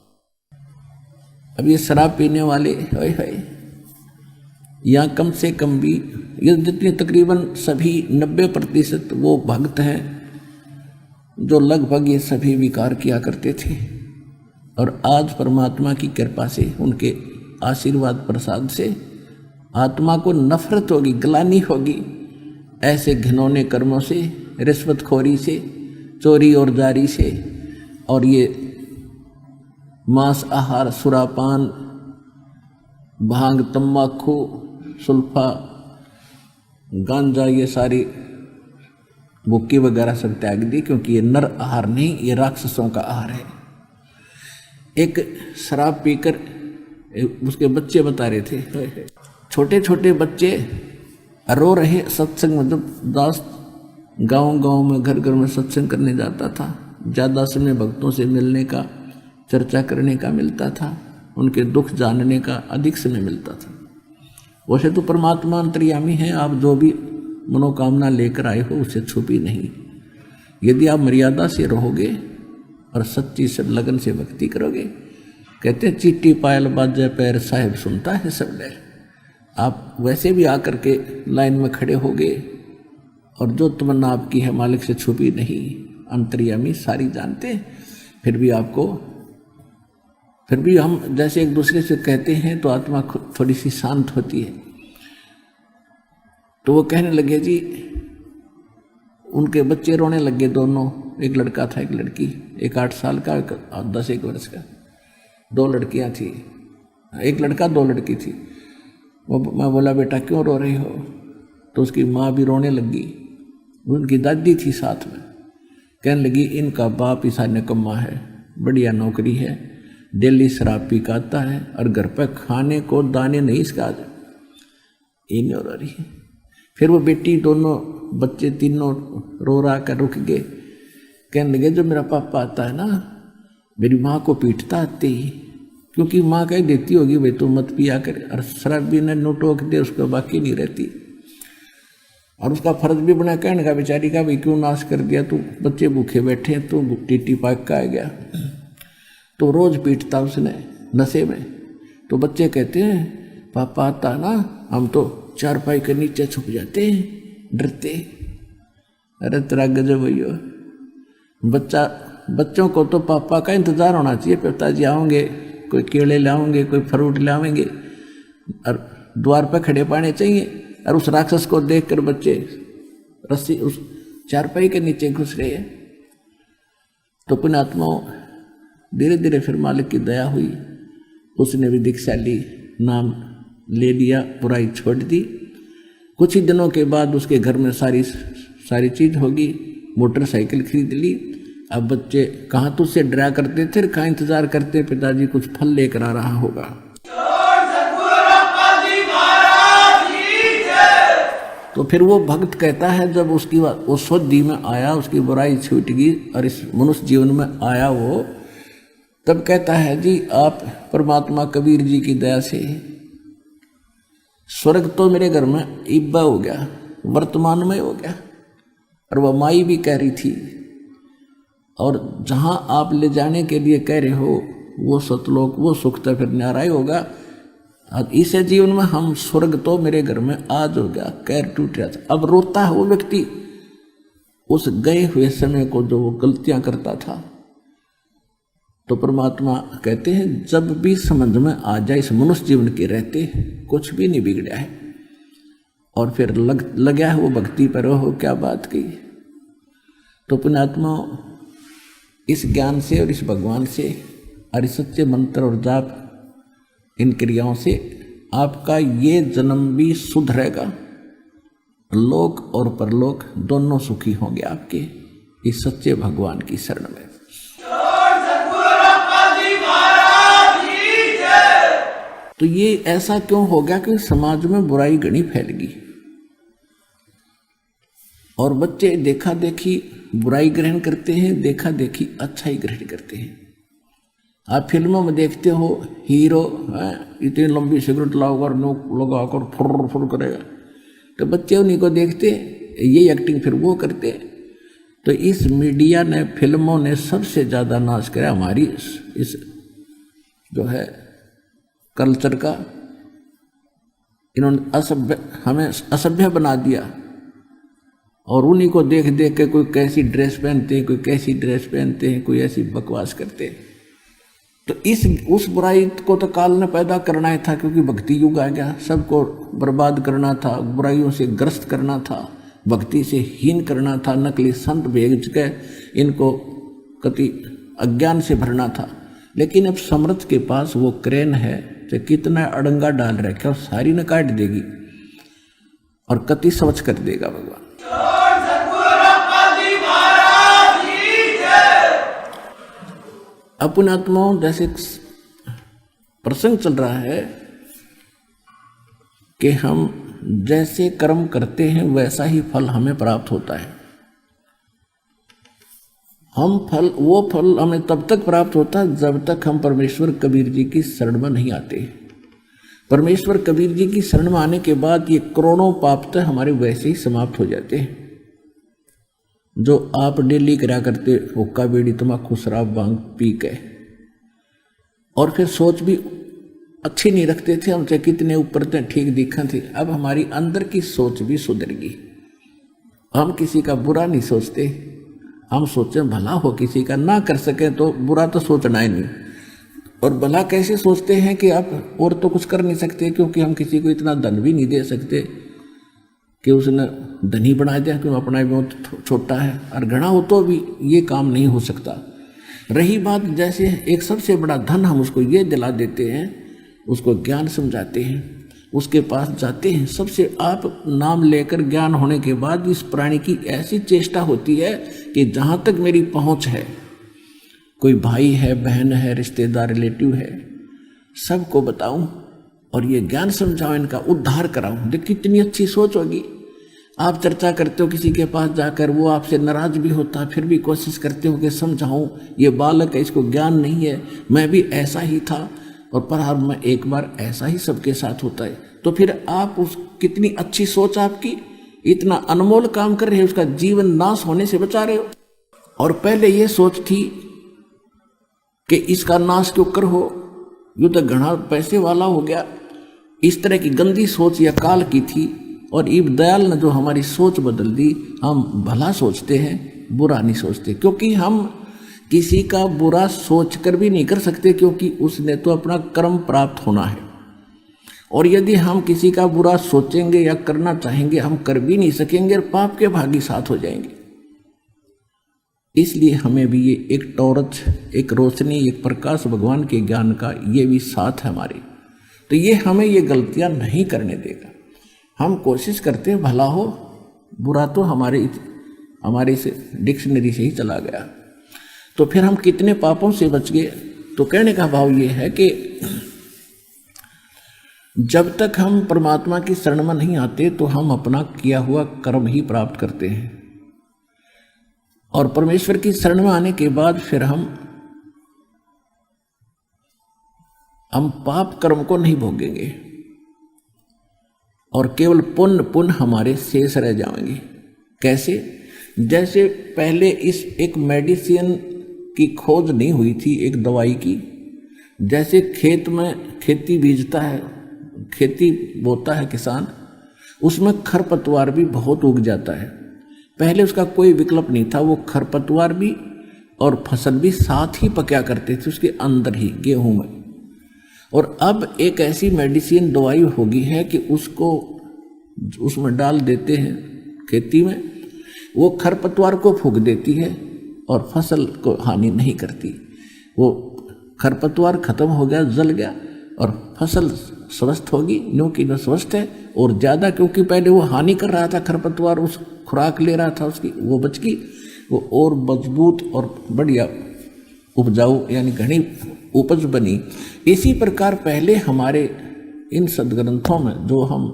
अब ये शराब पीने वाले, या कम से कम भी ये जितने तकरीबन सभी 90% वो भक्त हैं जो लगभग ये सभी विकार किया करते थे। और आज परमात्मा की कृपा से, उनके आशीर्वाद प्रसाद से आत्मा को नफरत होगी, ग्लानि होगी ऐसे घिनौने कर्मों से, रिश्वतखोरी से, चोरी और जारी से, और ये मांस आहार, सुरापान, भांग, तम्बाकू, सुल्फा, गांजा, ये सारी भुक्की वगैरह सब त्याग दी, क्योंकि ये नर आहार नहीं, ये राक्षसों का आहार है। एक शराब पीकर उसके बच्चे बता रहे थे, छोटे छोटे बच्चे रो रहे सत्संग में। जब दास गांव गांव में, घर घर में सत्संग करने जाता था, ज़्यादा समय भक्तों से मिलने का, चर्चा करने का मिलता था, उनके दुख जानने का अधिक समय मिलता था। वैसे तो परमात्मा अंतर्यामी है, आप जो भी मनोकामना लेकर आए हो उसे छुपी नहीं। यदि आप मर्यादा से रहोगे और सच्ची सब लगन से भक्ति करोगे, कहते हैं चीटी पायल बाजे पैर साहिब सुनता है सब डर। आप वैसे भी आकर के लाइन में खड़े होगे और जो तमन्ना आपकी है मालिक से छुपी नहीं, अंतर्यामी सारी जानते हैं। फिर भी हम जैसे एक दूसरे से कहते हैं तो आत्मा थोड़ी सी शांत होती है। तो वो कहने लगे जी, उनके बच्चे रोने लगे दोनों, एक लड़का था एक लड़की, एक 8 साल का, एक 10 वर्ष का, 2 लड़कियां थी, एक लड़का 2 लड़की थी। मैं बोला बेटा क्यों रो रही हो? तो उसकी माँ भी रोने लगी, उनकी दादी थी साथ में, कहने लगी इनका बाप ईसा निकम्मा है, बढ़िया नौकरी है, डेली शराब पी का आता है और घर पर खाने को दाने नहीं इसका आज इन रो रही है। फिर वो बेटी, दोनों बच्चे तीनों रो रहा कर रुक गए, कहने लगे जो मेरा पापा आता है ना, मेरी माँ को पीटता आते ही, क्योंकि माँ कह देती होगी भाई तू मत पिया कर, और शराबी ने नो टोक दे, उसको बाकी नहीं रहती। और उसका फर्ज भी बना कहने का बेचारी का, भाई क्यों नाश कर दिया, तू बच्चे भूखे बैठे तू टीटी पाक का आ गया। तो रोज पीटता उसने नशे में। तो बच्चे कहते हैं पापा आता ना, हम तो चारपाई के नीचे छुप जाते हैं डरते। अरे तेरा गजब भैया, बच्चों को तो पापा का इंतजार होना चाहिए, पिताजी आओगे, कोई केले लाओगे, कोई फ्रूट लाओगे, और द्वार पर खड़े पाने चाहिए। और उस राक्षस को देखकर बच्चे रस्सी उस चारपाई के नीचे घुस गए। तो पुण्यात्माओं, धीरे धीरे फिर मालिक की दया हुई, उसने भी दीक्षा ली, नाम ले लिया, बुराई छोड़ दी। कुछ ही दिनों के बाद उसके घर में सारी चीज होगी, मोटरसाइकिल खरीद ली। अब बच्चे कहाँ तुझसे डरा करते थे, कहाँ इंतजार करते पिताजी कुछ फल लेकर आ रहा होगा। तो फिर वो भक्त कहता है जब उसकी वो शुद्धि में आया, उसकी बुराई छूट गई और इस मनुष्य जीवन में आया वो, तब कहता है जी आप परमात्मा कबीर जी की दया से स्वर्ग तो मेरे घर में इब्बा हो गया, वर्तमान में हो गया। और वह माई भी कह रही थी, और जहां आप ले जाने के लिए कह रहे हो वो सतलोक, वो सुख तो फिर न्यारा ही होगा। और इसे जीवन में हम स्वर्ग तो मेरे घर में आज हो गया, कैर टूट रहा था। अब रोता है वो व्यक्ति उस गए हुए समय को जो वो गलतियां करता था। तो परमात्मा कहते हैं जब भी समझ में आ जाए इस मनुष्य जीवन के रहते कुछ भी नहीं बिगड़ा है, और फिर लगा है वो भक्ति पर, हो क्या बात की। तो पुण्यात्मा इस ज्ञान से और इस भगवान से और इस सच्चे मंत्र और जाप, इन क्रियाओं से आपका ये जन्म भी सुधरेगा, लोक और परलोक दोनों सुखी होंगे आपके इस सच्चे भगवान की शरण में। तो ये ऐसा क्यों हो गया कि समाज में बुराई घनी फैल गई और बच्चे देखा देखी बुराई ग्रहण करते हैं, देखा देखी अच्छाई ग्रहण करते हैं। आप फिल्मों में देखते हो हीरो इतनी लंबी सिगरेट लाकर नोक लगाकर फुर फुर करेगा, तो बच्चे उन्हीं को देखते, ये एक्टिंग फिर वो करते। तो इस मीडिया ने, फिल्मों ने सबसे ज़्यादा नाश किया हमारी इस जो है कल्चर का। इन्होंने हमें असभ्य बना दिया, और उन्हीं को देख देख के कोई कैसी ड्रेस पहनते हैं, कोई कैसी ड्रेस पहनते हैं, कोई ऐसी बकवास करते हैं। तो उस बुराई को तो काल ने पैदा करना ही था, क्योंकि भक्ति युग आ गया। सबको बर्बाद करना था, बुराइयों से ग्रस्त करना था, भक्ति से हीन करना था, नकली संत भेज के इनको कति अज्ञान से भरना था। लेकिन अब समर्थ के पास वो क्रेन है, तो कितना अड़ंगा डाल रखे और सारी न काट देगी और कति स्वच्छ कर देगा भगवान। अपने आत्माओं जैसे प्रसंग चल रहा है कि हम जैसे कर्म करते हैं वैसा ही फल हमें प्राप्त होता है। वो फल हमें तब तक प्राप्त होता है जब तक हम परमेश्वर कबीर जी की शरण में नहीं आते। परमेश्वर कबीर जी की शरण में आने के बाद ये करोड़ों पाप तो हमारे वैसे ही समाप्त हो जाते हैं। जो आप डेली करा करते हुक्का बीड़ी तम्बाकू शराब भांग पी के, और फिर सोच भी अच्छी नहीं रखते थे, हमसे कितने ऊपर थे, ठीक दिखा थे। अब हमारी अंदर की सोच भी सुधर गई। हम किसी का बुरा नहीं सोचते, हम सोचे भला हो किसी का, ना कर सके तो बुरा तो सोचना ही नहीं। और भला कैसे सोचते हैं कि आप और तो कुछ कर नहीं सकते, क्योंकि हम किसी को इतना धन भी नहीं दे सकते कि उसने धनी बना दिया, क्यों अपना भी बहुत छोटा है, और घना हो तो भी ये काम नहीं हो सकता। रही बात जैसे एक सबसे बड़ा धन हम उसको ये दिला देते हैं, उसको ज्ञान समझाते हैं, उसके पास जाते हैं, सबसे आप नाम लेकर ज्ञान होने के बाद इस प्राणी की ऐसी चेष्टा होती है कि जहाँ तक मेरी पहुँच है, कोई भाई है, बहन है, रिश्तेदार, रिलेटिव है, सबको बताऊं और ये ज्ञान समझाऊं, इनका उद्धार कराऊं। देखिए कितनी अच्छी सोच होगी। आप चर्चा करते हो किसी के पास जाकर, वो आपसे नाराज भी होता, फिर भी कोशिश करते हो कि समझाऊं, ये बालक है, इसको ज्ञान नहीं है, मैं भी ऐसा ही था, और पर हर में एक बार ऐसा ही सबके साथ होता है। तो फिर आप उस कितनी अच्छी सोच आपकी, इतना अनमोल काम कर रहे हो, उसका जीवन नाश होने से बचा रहे हो। और पहले ये सोच थी कि इसका नाश क्यों कर हो, यूँ तो घना पैसे वाला हो गया। इस तरह की गंदी सोच या काल की थी, और इब दयाल ने जो हमारी सोच बदल दी, हम भला सोचते हैं, बुरा नहीं सोचते। क्योंकि हम किसी का बुरा सोच कर भी नहीं कर सकते, क्योंकि उसने तो अपना कर्म प्राप्त होना है। और यदि हम किसी का बुरा सोचेंगे या करना चाहेंगे, हम कर भी नहीं सकेंगे और पाप के भागी साथ हो जाएंगे। इसलिए हमें भी ये एक टॉर्च, एक रोशनी, एक प्रकाश भगवान के ज्ञान का ये भी साथ है हमारी। तो ये हमें ये गलतियां नहीं करने देगा। हम कोशिश करते हैं भला हो, बुरा तो हमारे से डिक्शनरी से ही चला गया। तो फिर हम कितने पापों से बच गए। तो कहने का भाव ये है कि जब तक हम परमात्मा की शरण में नहीं आते तो हम अपना किया हुआ कर्म ही प्राप्त करते हैं, और परमेश्वर की शरण में आने के बाद फिर हम पाप कर्म को नहीं भोगेंगे, और केवल पुण्य हमारे शेष रह जाएंगे। कैसे? जैसे पहले इस एक मेडिसिन की खोज नहीं हुई थी, एक दवाई की। जैसे खेत में खेती बीजता है, खेती बोता है किसान, उसमें खरपतवार भी बहुत उग जाता है। पहले उसका कोई विकल्प नहीं था, वो खरपतवार भी और फसल भी साथ ही पका करते थे उसके अंदर ही, गेहूं में। और अब एक ऐसी मेडिसिन दवाई होगी है कि उसको उसमें डाल देते हैं खेती में, वो खरपतवार को फूंक देती है और फसल को हानि नहीं करती। वो खरपतवार खत्म हो गया, जल गया, और फसल स्वस्थ होगी, क्योंकि वो स्वस्थ है। और ज़्यादा क्योंकि पहले वो हानि कर रहा था, खरपतवार उस खुराक ले रहा था उसकी, वो बच गई, वो और मजबूत और बढ़िया उपजाऊ यानी घनी उपज बनी। इसी प्रकार पहले हमारे इन सदग्रंथों में जो हम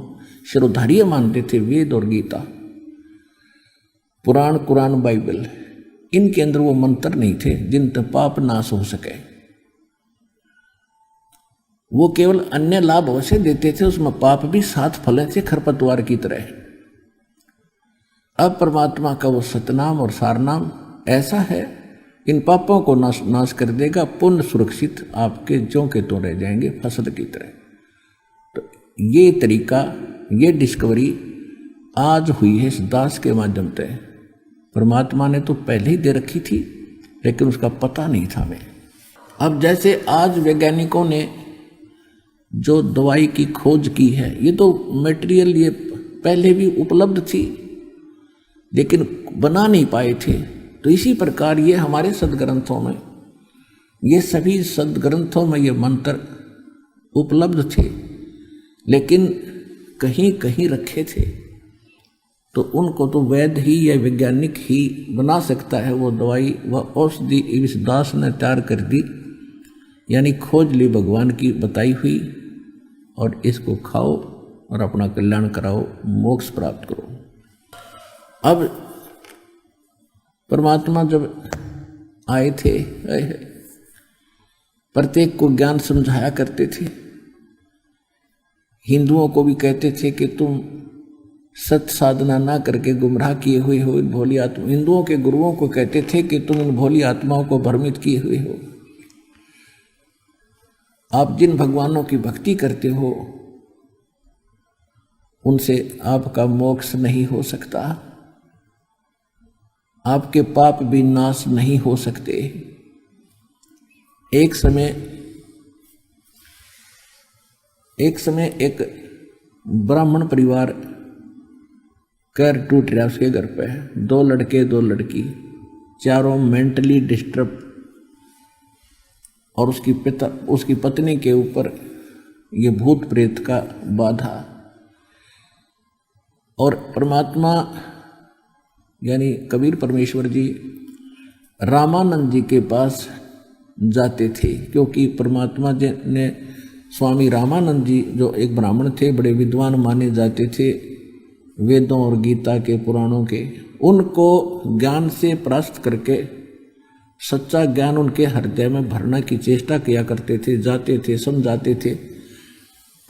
शिरोधार्य मानते थे, वेद और गीता, पुराण, कुरान, बाइबल, इनके अंदर वो मंत्र नहीं थे जिनसे पाप नाश हो सके। वो केवल अन्य लाभ अवश्य देते थे, उसमें पाप भी साथ फले थे खरपतवार की तरह। अब परमात्मा का वो सतनाम और सारनाम ऐसा है, इन पापों को नाश कर देगा, पुण्य सुरक्षित आपके ज्यों के त्यों रह जाएंगे फसल की तरह। तो ये तरीका, ये डिस्कवरी आज हुई है इस दास के माध्यम से। परमात्मा ने तो पहले ही दे रखी थी, लेकिन उसका पता नहीं था हमें। अब जैसे आज वैज्ञानिकों ने जो दवाई की खोज की है, ये तो मटेरियल ये पहले भी उपलब्ध थी, लेकिन बना नहीं पाए थे। तो इसी प्रकार ये हमारे सदग्रंथों में, ये सभी सदग्रंथों में ये मंत्र उपलब्ध थे, लेकिन कहीं कहीं रखे थे। तो उनको तो वैद्य ही या वैज्ञानिक ही बना सकता है। वो दवाई, वह औषधि इस दास ने तैयार कर दी, यानी खोज ली भगवान की बताई हुई, और इसको खाओ और अपना कल्याण कराओ, मोक्ष प्राप्त करो। अब परमात्मा जब आए थे, प्रत्येक को ज्ञान समझाया करते थे। हिंदुओं को भी कहते थे कि तुम सत साधना ना करके गुमराह किए हुए हो इन भोली आत्मा। हिंदुओं के गुरुओं को कहते थे कि तुम इन भोली आत्माओं को भ्रमित किए हुए हो। आप जिन भगवानों की भक्ति करते हो उनसे आपका मोक्ष नहीं हो सकता, आपके पाप भी नाश नहीं हो सकते। एक समय एक ब्राह्मण परिवार कर टूट रहा उसके घर पे, 2 लड़के 2 लड़की, चारों मेंटली डिस्टर्ब, और उसकी पत्नी के ऊपर ये भूत प्रेत का बाधा। और परमात्मा यानी कबीर परमेश्वर जी रामानंद जी के पास जाते थे, क्योंकि परमात्मा जी ने स्वामी रामानंद जी जो एक ब्राह्मण थे, बड़े विद्वान माने जाते थे वेदों और गीता के पुराणों के, उनको ज्ञान से परास्त करके सच्चा ज्ञान उनके हृदय में भरने की चेष्टा किया करते थे, जाते थे, समझाते थे।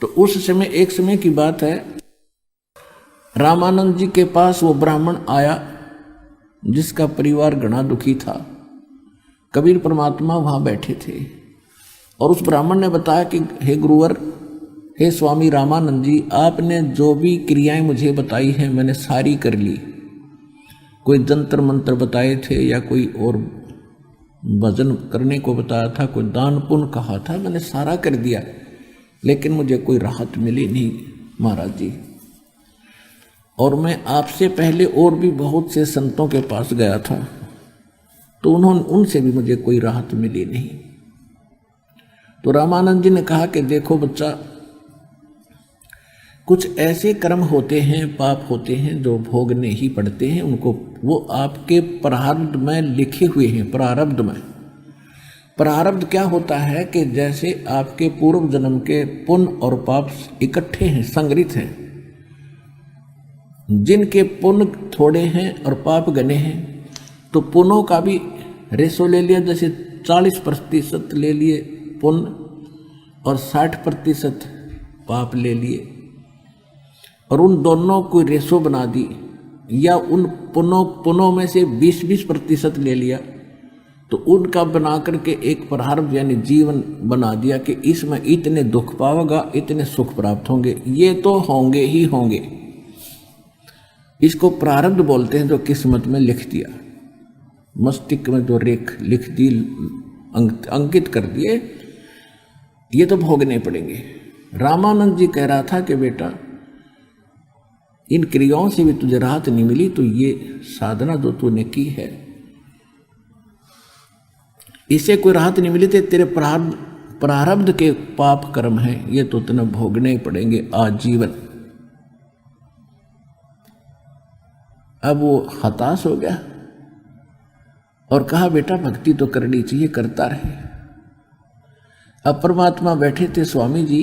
तो उस समय, एक समय की बात है, रामानंद जी के पास वो ब्राह्मण आया जिसका परिवार घना दुखी था। कबीर परमात्मा वहां बैठे थे और उस ब्राह्मण ने बताया कि हे गुरुवर, हे स्वामी रामानंद जी, आपने जो भी क्रियाएं मुझे बताई हैं मैंने सारी कर ली। कोई जंतर मंत्र बताए थे या कोई और भजन करने को बताया था, कोई दान पुण्य कहा था, मैंने सारा कर दिया, लेकिन मुझे कोई राहत मिली नहीं महाराज जी। और मैं आपसे पहले और भी बहुत से संतों के पास गया था, तो उनसे भी मुझे कोई राहत मिली नहीं। तो रामानंद जी ने कहा कि देखो बच्चा, कुछ ऐसे कर्म होते हैं, पाप होते हैं जो भोगने ही पड़ते हैं, उनको वो आपके प्रारब्ध में लिखे हुए हैं। प्रारब्ध में, प्रारब्ध क्या होता है कि जैसे आपके पूर्व जन्म के पुण्य और पाप इकट्ठे हैं, संग्रहित हैं। जिनके पुण्य थोड़े हैं और पाप घने हैं, तो पुण्यों का भी रेशो ले लिया, जैसे 40% ले लिए पुण्य और 60% पाप ले लिए, और उन दोनों को रेशो बना दी, या उन पुण्यों में से 20-20% ले लिया, तो उनका बना करके एक प्रारब्ध यानी जीवन बना दिया कि इसमें इतने दुख पाओगा, इतने सुख प्राप्त होंगे, ये तो होंगे ही होंगे। इसको प्रारब्ध बोलते हैं, जो किस्मत में लिख दिया, मस्तिष्क में जो रेख लिख दी, अंकित कर दिए, ये तो भोगने पड़ेंगे। रामानंद जी कह रहा था कि बेटा, इन क्रियाओं से भी तुझे राहत नहीं मिली, तो ये साधना जो तूने की है इससे कोई राहत नहीं मिली, तो तेरे प्रारब्ध के पाप कर्म हैं, ये तो तुझे भोगने ही पड़ेंगे आजीवन। अब वो हताश हो गया और कहा बेटा भक्ति तो करनी चाहिए, करता रहे। अब परमात्मा बैठे थे, स्वामी जी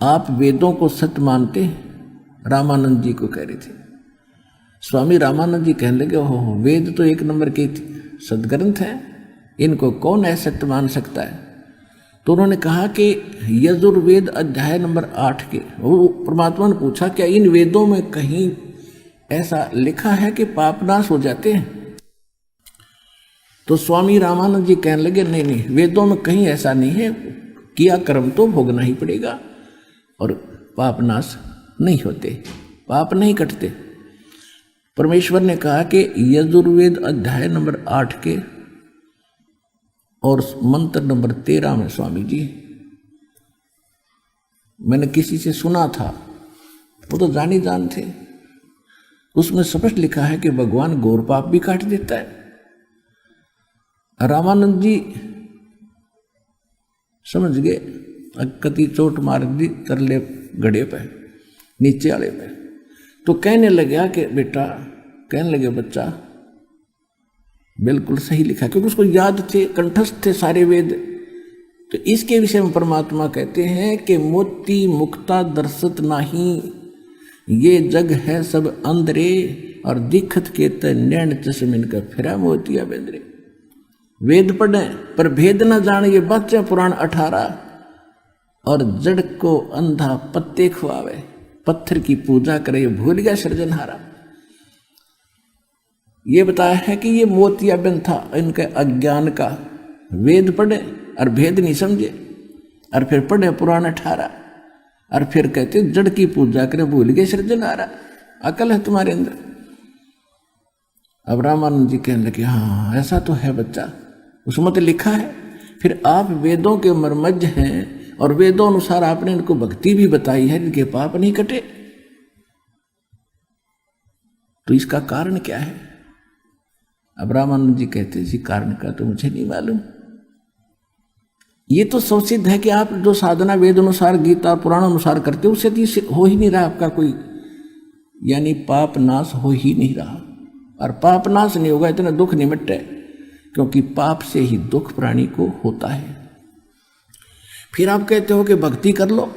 आप वेदों को सत्य मानते हैं? रामानंद जी को कह रहे थे। स्वामी रामानंद जी कहने लगे, हो वेद तो 1 नंबर के सदग्रंथ हैं, इनको कौन असत्य मान सकता है? तो उन्होंने कहा कि यजुर्वेद अध्याय नंबर 8 के, वो परमात्मा ने पूछा क्या इन वेदों में कहीं ऐसा लिखा है कि पाप नाश हो जाते हैं? तो स्वामी रामानंद जी कहने लगे, नहीं नहीं, वेदों में कहीं ऐसा नहीं है, किया कर्म तो भोगना ही पड़ेगा। और पाप नाश नहीं होते, पाप नहीं कटते। परमेश्वर ने कहा कि यजुर्वेद अध्याय नंबर 8 के और मंत्र नंबर 13 में, स्वामी जी मैंने किसी से सुना था, वो तो जानी जान थे, उसमें स्पष्ट लिखा है कि भगवान घोर पाप भी काट देता है। रामानंद जी समझ गए, कति चोट मार दी तरले गड़े पे, नीचे वाले पे। तो कहने लगा कि बेटा, कहने लगे बच्चा बिल्कुल सही लिखा, क्योंकि उसको याद थे, कंठस्थ थे सारे वेद। तो इसके विषय में परमात्मा कहते हैं कि मोती मुक्ता दर्शत नाही, ये जग है सब अंदरे, और दिखत के नैन चश्मिन का फिरा मोतिया बेंद्रे। वेद पढ़े पर भेद न जाने, ये बच्चा पुराण 18। और जड़ को अंधा पत्ते खुआवे, पत्थर की पूजा करे, ये भूल गया सृजनहारा। ये बताया है कि ये मोतियाबिंद था इनके अज्ञान का। वेद पढ़े और भेद नहीं समझे, और फिर पढ़े पुराण 18, और फिर कहते जड़ की पूजा करे, भूल गए सृजनहारा। अकल है तुम्हारे अंदर। अब रामानंद जी कहने लगे हाँ ऐसा तो है बच्चा, उसमें तो लिखा है। फिर आप वेदों के मर्मज्ञ हैं, और वेदों अनुसार आपने इनको भक्ति भी बताई है, इनके पाप नहीं कटे। तो इसका कारण क्या है? अब रामानंद जी कहते जी कारण का तो मुझे नहीं मालूम। ये तो सुसिद्ध है कि आप जो साधना वेद अनुसार, गीता पुराण अनुसार करते हो, उससे तो हो ही नहीं रहा आपका कोई, यानी पाप नाश हो ही नहीं रहा। और पाप नाश नहीं होगा इतना दुख नहीं मिटे, क्योंकि पाप से ही दुख प्राणी को होता है। फिर आप कहते हो कि भक्ति कर लो,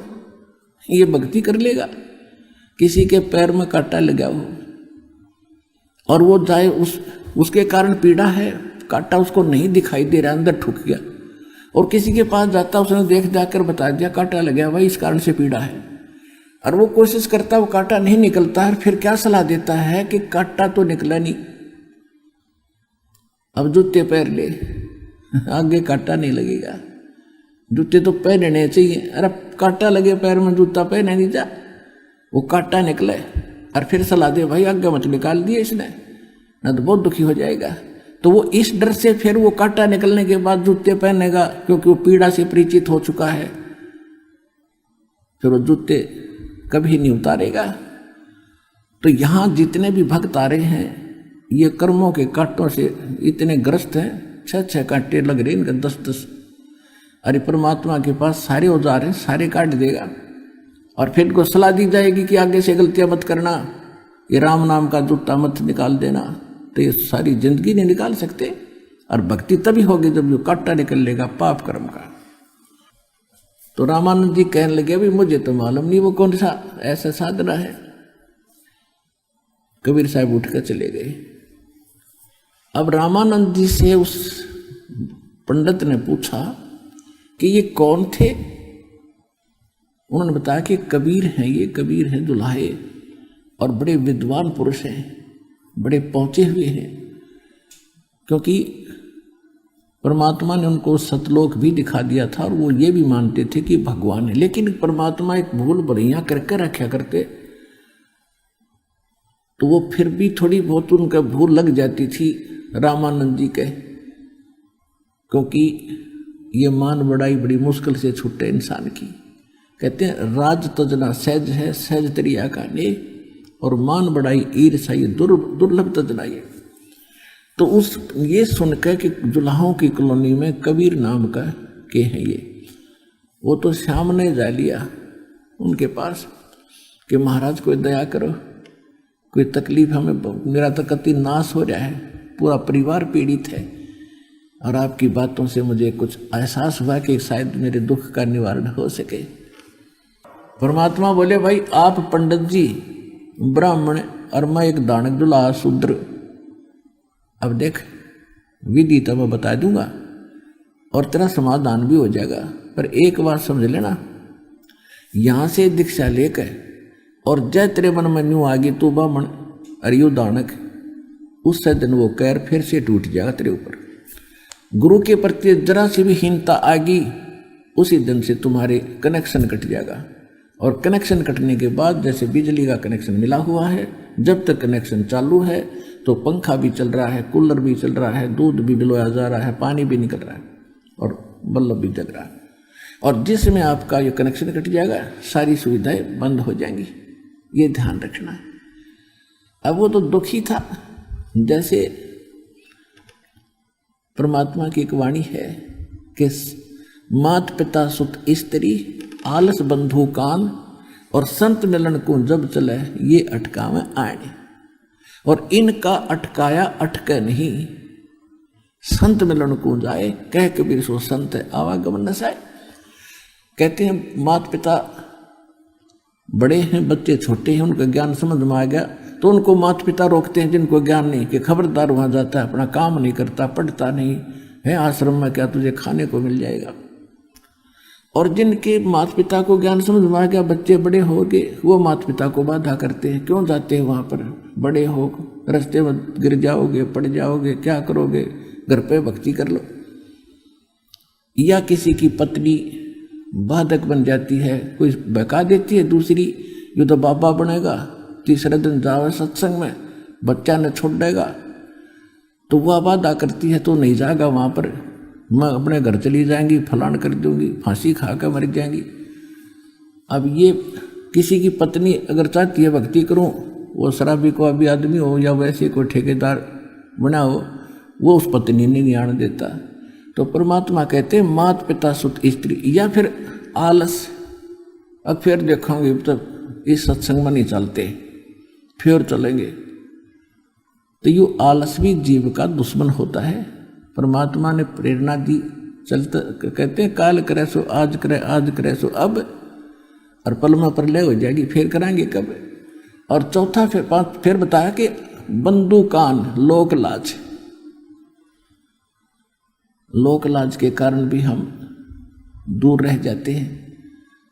ये भक्ति कर लेगा। किसी के पैर में कांटा लगा हो और वो जाए, उसके कारण पीड़ा है, कांटा उसको नहीं दिखाई दे रहा, अंदर ठुक गया, और किसी के पास जाता, उसने देख जाकर बता दिया कांटा लगा भाई, इस कारण से पीड़ा है, और वो कोशिश करता, वो कांटा नहीं निकलता है। फिर क्या सलाह देता है कि कांटा तो निकला नहीं, अब जूते पहन ले, आगे कांटा नहीं लगेगा। जूते तो पहनने चाहिए, अरे कांटा लगे पैर में, जूता पहने नहीं जा, वो कांटा निकले, और फिर सलाह दे भाई आगे मत निकाल दिए इसने, ना तो बहुत दुखी हो जाएगा। तो वो इस डर से फिर वो कांटा निकलने के बाद जूते पहनेगा, क्योंकि वो पीड़ा से परिचित हो चुका है, फिर वो जूते कभी नहीं उतारेगा। तो यहाँ जितने भी भक्त आ रहे हैं, ये कर्मों के कांटों से इतने ग्रस्त हैं, 6-6 कांटे लग रहे इनका, 10-10। अरे परमात्मा के पास सारे औजार हैं, सारे काट देगा। और फिर इनको सलाह दी जाएगी कि आगे से गलतियां मत करना, ये राम नाम का जूता मत निकाल देना, तो ये सारी जिंदगी नहीं निकाल सकते। और भक्ति तभी होगी जब जो कांटा निकल लेगा पाप कर्म का। तो रामानंद जी कहने लगे अभी मुझे तो मालूम नहीं वो कौन सा ऐसा साधना है। कबीर साहब उठकर चले गए। अब रामानंद जी से उस पंडित ने पूछा कि ये कौन थे? उन्होंने बताया कि कबीर हैं, ये कबीर हैं दुल्हाए, और बड़े विद्वान पुरुष हैं, बड़े पहुंचे हुए हैं, क्योंकि परमात्मा ने उनको सतलोक भी दिखा दिया था, और वो ये भी मानते थे कि भगवान है। लेकिन परमात्मा एक भूल बढ़िया करके रखा करते, तो वो फिर भी थोड़ी बहुत उनका भूल लग जाती थी रामानंद जी के, क्योंकि ये मान बढ़ाई बड़ी मुश्किल से छूटे इंसान की। कहते हैं राज तजना सहज है, सहज तरिया का ने, और मान बढ़ाई ईर्षा ये दुर्लभ तजना ये। तो उस ये सुनकर कि दुल्हाओं की कॉलोनी में कबीर नाम का के हैं ये, वो तो श्याम ने जा लिया उनके पास कि महाराज कोई दया करो, कोई तकलीफ हमें, मेरा तो कति नाश हो रहा है, पूरा परिवार पीड़ित है, और आपकी बातों से मुझे कुछ एहसास हुआ कि शायद मेरे दुख का निवारण हो सके। परमात्मा बोले भाई आप पंडित जी ब्राह्मण और मैं एक दानक दुल्हा शूद्र, अब देख विधि तो मैं बता दूंगा और तेरा समाधान भी हो जाएगा, पर एक बात समझ लेना, यहाँ से दीक्षा लेकर और जय तेरे मन में न्यू आगे तू ब्राह्मण और यू दानक, उससे दिन वो कैर फिर से टूट जाएगा तेरे ऊपर। गुरु के प्रति जरा सी भी हीनता आगी, उसी दिन से तुम्हारे कनेक्शन कट जाएगा और कनेक्शन कटने के बाद जैसे बिजली का कनेक्शन मिला हुआ है, जब तक कनेक्शन चालू है तो पंखा भी चल रहा है, कूलर भी चल रहा है, दूध भी बिलोया जा रहा है, पानी भी निकल रहा है और बल्ब भी जल रहा है। और जिसमें आपका ये कनेक्शन कट जाएगा सारी सुविधाएं बंद हो जाएंगी, ये ध्यान रखना है। अब वो तो दुखी था, जैसे परमात्मा की एक वाणी है कि मात पिता सुत स्त्री आलस बंधु कान और संत मिलन को जब चले ये अटकावे आने, और इनका अटकाया अटके नहीं, संत मिलन को जाए कह कबीर सो संत आवागमन न साए। कहते हैं माता पिता बड़े हैं, बच्चे छोटे हैं, उनका ज्ञान समझ में आ गया तो उनको माता पिता रोकते हैं जिनको ज्ञान नहीं, कि खबरदार वहाँ जाता है, अपना काम नहीं करता, पढ़ता नहीं है, आश्रम में क्या तुझे खाने को मिल जाएगा। और जिनके माता पिता को ज्ञान समझ में आ गया, बच्चे बड़े हो गए, वो माता पिता को बाधा करते हैं, क्यों जाते हैं वहाँ पर, बड़े हो रास्ते में गिर जाओगे, पड़ जाओगे, क्या करोगे, घर पे भक्ति कर लो। या किसी की पत्नी बाधक बन जाती है, कोई बहका देती है दूसरी, जो तो बाबा बनेगा, तीसरे दिन जावे सत्संग में, बच्चा ने छोड़ देगा, तो वह बाधा करती है तो नहीं जाएगा वहाँ पर, मैं अपने घर चली जाएंगी, फलान कर दूंगी, फांसी खा कर मर जाएंगी। अब ये किसी की पत्नी अगर चाहती है भक्ति करूं, वो शराबी को अभी आदमी हो या वैसे कोई ठेकेदार बना हो, वो उस पत्नी ने नहीं आने देता। तो परमात्मा कहते हैं माता पिता सुत स्त्री, या फिर आलस, अब फिर देखोगे तब इस सत्संग में नहीं चलते, फिर चलेंगे, तो ये आलस भी जीव का दुश्मन होता है। परमात्मा ने प्रेरणा दी, चलते कहते हैं काल करे सो आज करे, आज करे सो अब, और पल में प्रलय हो जाएगी, फिर कराएंगे कब। और चौथा फिर बताया कि बंधु कान लोक लाज, लोक लाज के कारण भी हम दूर रह जाते हैं।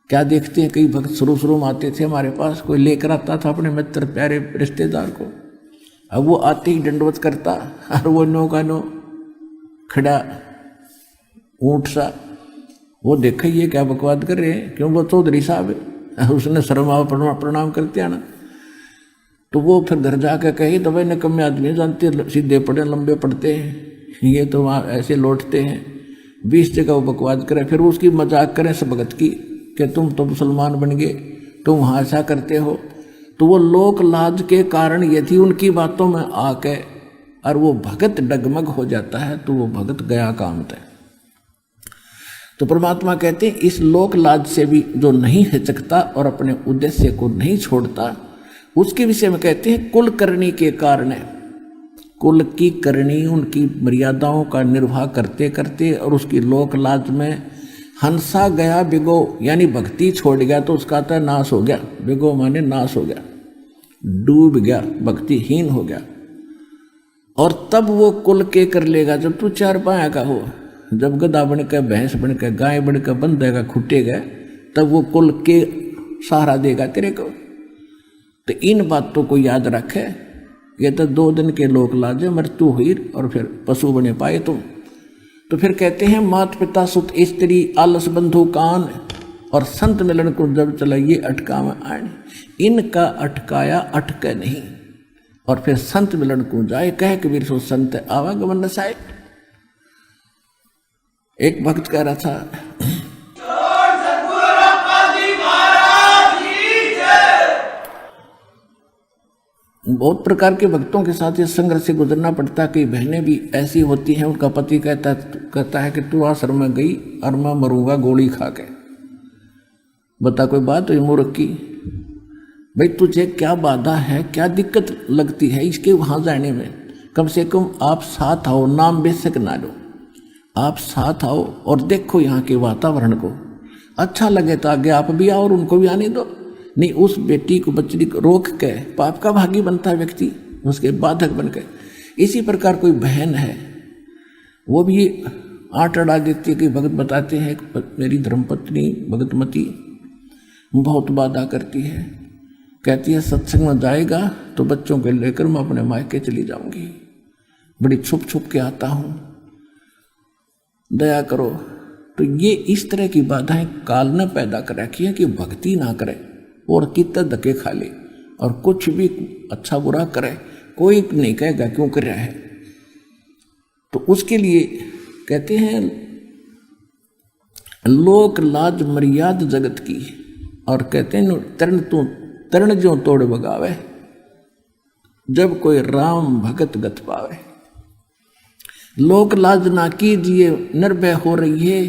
क्या देखते हैं, कई भक्त शुरू में आते थे हमारे पास, कोई लेकर आता था अपने मित्र प्यारे रिश्तेदार को, अब वो आते ही दंडवत करता, और वो नो का नो खड़ा ऊंट सा, वो देखा ये क्या बकवाद कर रहे हैं, क्यों वो चौधरी साहब है, उसने शर्मा प्रणाम करते आना। तो वो फिर घर जाकर कहे तो भाई निकम्मे आदमी जानते, सीधे पड़े लंबे पड़ते हैं, ये तो वहाँ ऐसे लौटते हैं, 20 जगह वो बकवाद करें, फिर उसकी मजाक करें सब भगत की कि तुम तो मुसलमान बन गए, तुम वहाँ ऐसा करते हो। तो वो लोक लाज के कारण यदि उनकी बातों में आके और वो भगत डगमग हो जाता है तो वो भगत गया काम है। तो परमात्मा कहते हैं इस लोक लाज से भी जो नहीं हिचकता और अपने उद्देश्य को नहीं छोड़ता, उसके विषय में कहते हैं कुल करनी के कारण है, कुल की करनी उनकी मर्यादाओं का निर्वाह करते करते और उसकी लोक लाज में हंसा गया बिगो, यानी भक्ति छोड़ गया तो उसका तो नाश हो गया, बिगो माने नाश हो गया, डूब गया, भक्तिहीन हो गया। और तब वो कुल के कर लेगा जब तू 4 पाया का हो, जब गधा बन के, भैंस बन के, गाय बन के बंधेगा, खुटेगा, तब वो कुल के सहारा देगा तेरे को। तो इन बातों को याद रखे, ये तो 2 दिन के लोक लाजे, मृत्यु हुई और फिर पशु बने पाए तुम। तो फिर कहते हैं माता पिता सुत स्त्री आलस बंधु कान और संत मिलन को जब चला ये अटका में आने, इनका अटकाया अटके नहीं, और फिर संत मिलन को जाए कह कबीर सो संत आवागमन न साए। एक भक्त कह रहा था, बहुत प्रकार के भक्तों के साथ इस संघर्ष से गुजरना पड़ता है। कई बहनें भी ऐसी होती हैं, उनका पति कहता है कि तू आश्रम में गई और मैं मरूंगा गोली खा के। बता कोई बात हुई मूर्ख की, भाई तुझे क्या बाधा है, क्या दिक्कत लगती है इसके वहां जाने में? कम से कम आप साथ आओ, नाम बेशक ना लो, आप साथ आओ और देखो यहाँ के वातावरण को, अच्छा लगे तो आगे आप भी आओ और उनको भी आने दो। नहीं, उस बेटी को बच्ची को रोक के पाप का भागी बनता है व्यक्ति, उसके बाधक बन के। इसी प्रकार कोई बहन है, वो भी आट अड़ा देती है कि भगत बताते हैं मेरी धर्मपत्नी भगतमती बहुत बाधा करती है, कहती है सत्संग में जाएगा तो बच्चों को लेकर मैं अपने मायके चली जाऊंगी, बड़ी छुप छुप के आता हूँ, दया करो। तो ये इस तरह की बाधाएं काल ने पैदा कर रखी है कि भक्ति ना करे और कितना धक्के खा ले और कुछ भी अच्छा बुरा करे, कोई नहीं कहेगा क्यों कर रहा है। तो उसके लिए कहते हैं लोक लाज मर्याद जगत की, और कहते हैं तरण जो तोड़ बगावे, जब कोई राम भगत गत पावे। लोक लाज ना कीजिए निर्भय हो रही है,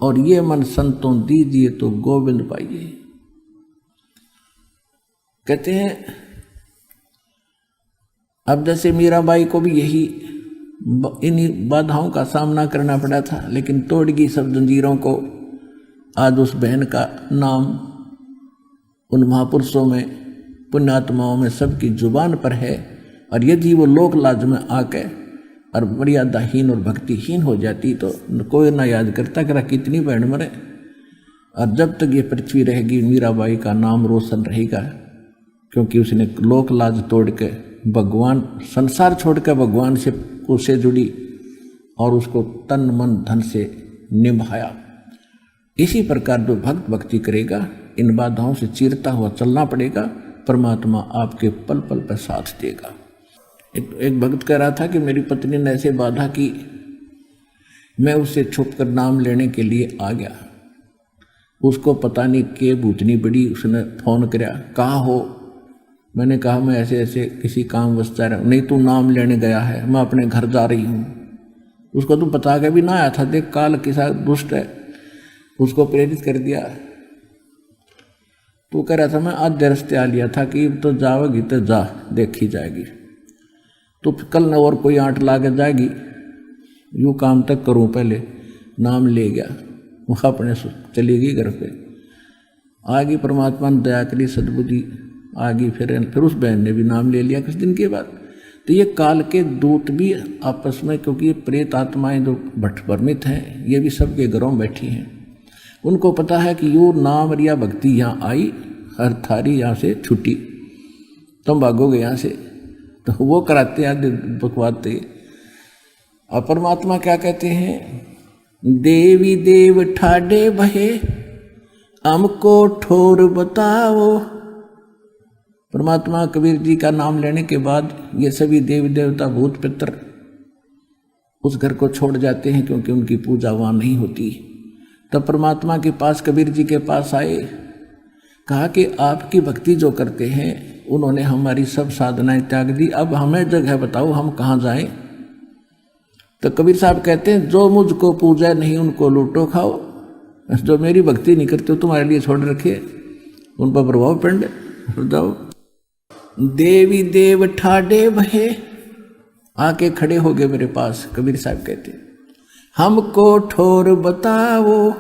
और ये मन संतों दीजिए तो गोविंद पाइए। कहते हैं अब जैसे मीराबाई को भी यही इन्हीं बाधाओं का सामना करना पड़ा था, लेकिन तोड़गी सब जंजीरों को। आज उस बहन का नाम उन महापुरुषों में, पुण्यात्माओं में सबकी जुबान पर है। और यदि वो लोक लाज में आके और मर्यादाहीन और भक्तिहीन हो जाती तो कोई ना याद करता कि कितनी बहन मरे। और जब तक ये पृथ्वी रहेगी मीराबाई का नाम रोशन रहेगा, क्योंकि उसने लोक लाज तोड़ के भगवान, संसार छोड़ के भगवान से जुड़ी और उसको तन मन धन से निभाया। इसी प्रकार जो भक्त भक्ति करेगा, इन बाधाओं से चीरता हुआ चलना पड़ेगा, परमात्मा आपके पल पल पर साथ देगा। एक भक्त कह रहा था कि मेरी पत्नी ने ऐसे बाधा की, मैं उससे छुप कर नाम लेने के लिए आ गया। उसको पता नहीं के भूतनी बड़ी, उसने फोन किया, कहाँ हो? मैंने कहा मैं ऐसे ऐसे किसी काम वस्ता रहा। नहीं तू नाम लेने गया है, मैं अपने घर जा रही हूँ। उसको तू बता के भी ना आया था, देख काल के साथ दुष्ट है, उसको प्रेरित कर दिया। तू कह रहा था मैं आधे रास्ते आ लिया था कि तो जाओगी तो जा, देखी जाएगी। तो कल न और कोई आंट ला के जाएगी, यूँ काम तक करूँ, पहले नाम ले गया, वो अपने चली गई घर पे। आगे परमात्मा ने दया करी, सद्बुद्धि आ गई। फिर उस बहन ने भी नाम ले लिया कुछ दिन के बाद। तो ये काल के दूत भी आपस में, क्योंकि ये प्रेत आत्माएं जो भ्रमित हैं, ये भी सबके घरों में बैठी हैं। उनको पता है कि यो नाम या भक्ति यहाँ आई, हर थारी यहाँ से छुट्टी, तुम भागोगे यहाँ से। तो वो कराते आदि बकवाते। और परमात्मा क्या कहते हैं, देवी देव ठाडे बहे हमको ठोर बताओ। परमात्मा कबीर जी का नाम लेने के बाद ये सभी देवी देवता भूत पितर उस घर को छोड़ जाते हैं, क्योंकि उनकी पूजा वहाँ नहीं होती। तब परमात्मा के पास, कबीर जी के पास आए, कहा कि आपकी भक्ति जो करते हैं उन्होंने हमारी सब साधनाएं त्याग दी, अब हमें जगह बताओ, हम कहाँ जाएं। तो कबीर साहब कहते हैं जो मुझको पूजा नहीं उनको लूटो खाओ, जो मेरी भक्ति नहीं करते तुम्हारे लिए छोड़ रखे, उन पर प्रभाव पिंड जाओ। देवी देव ठाडे बहे आके खड़े हो गए मेरे पास। कबीर साहब कहते हमको ठोर बताओ।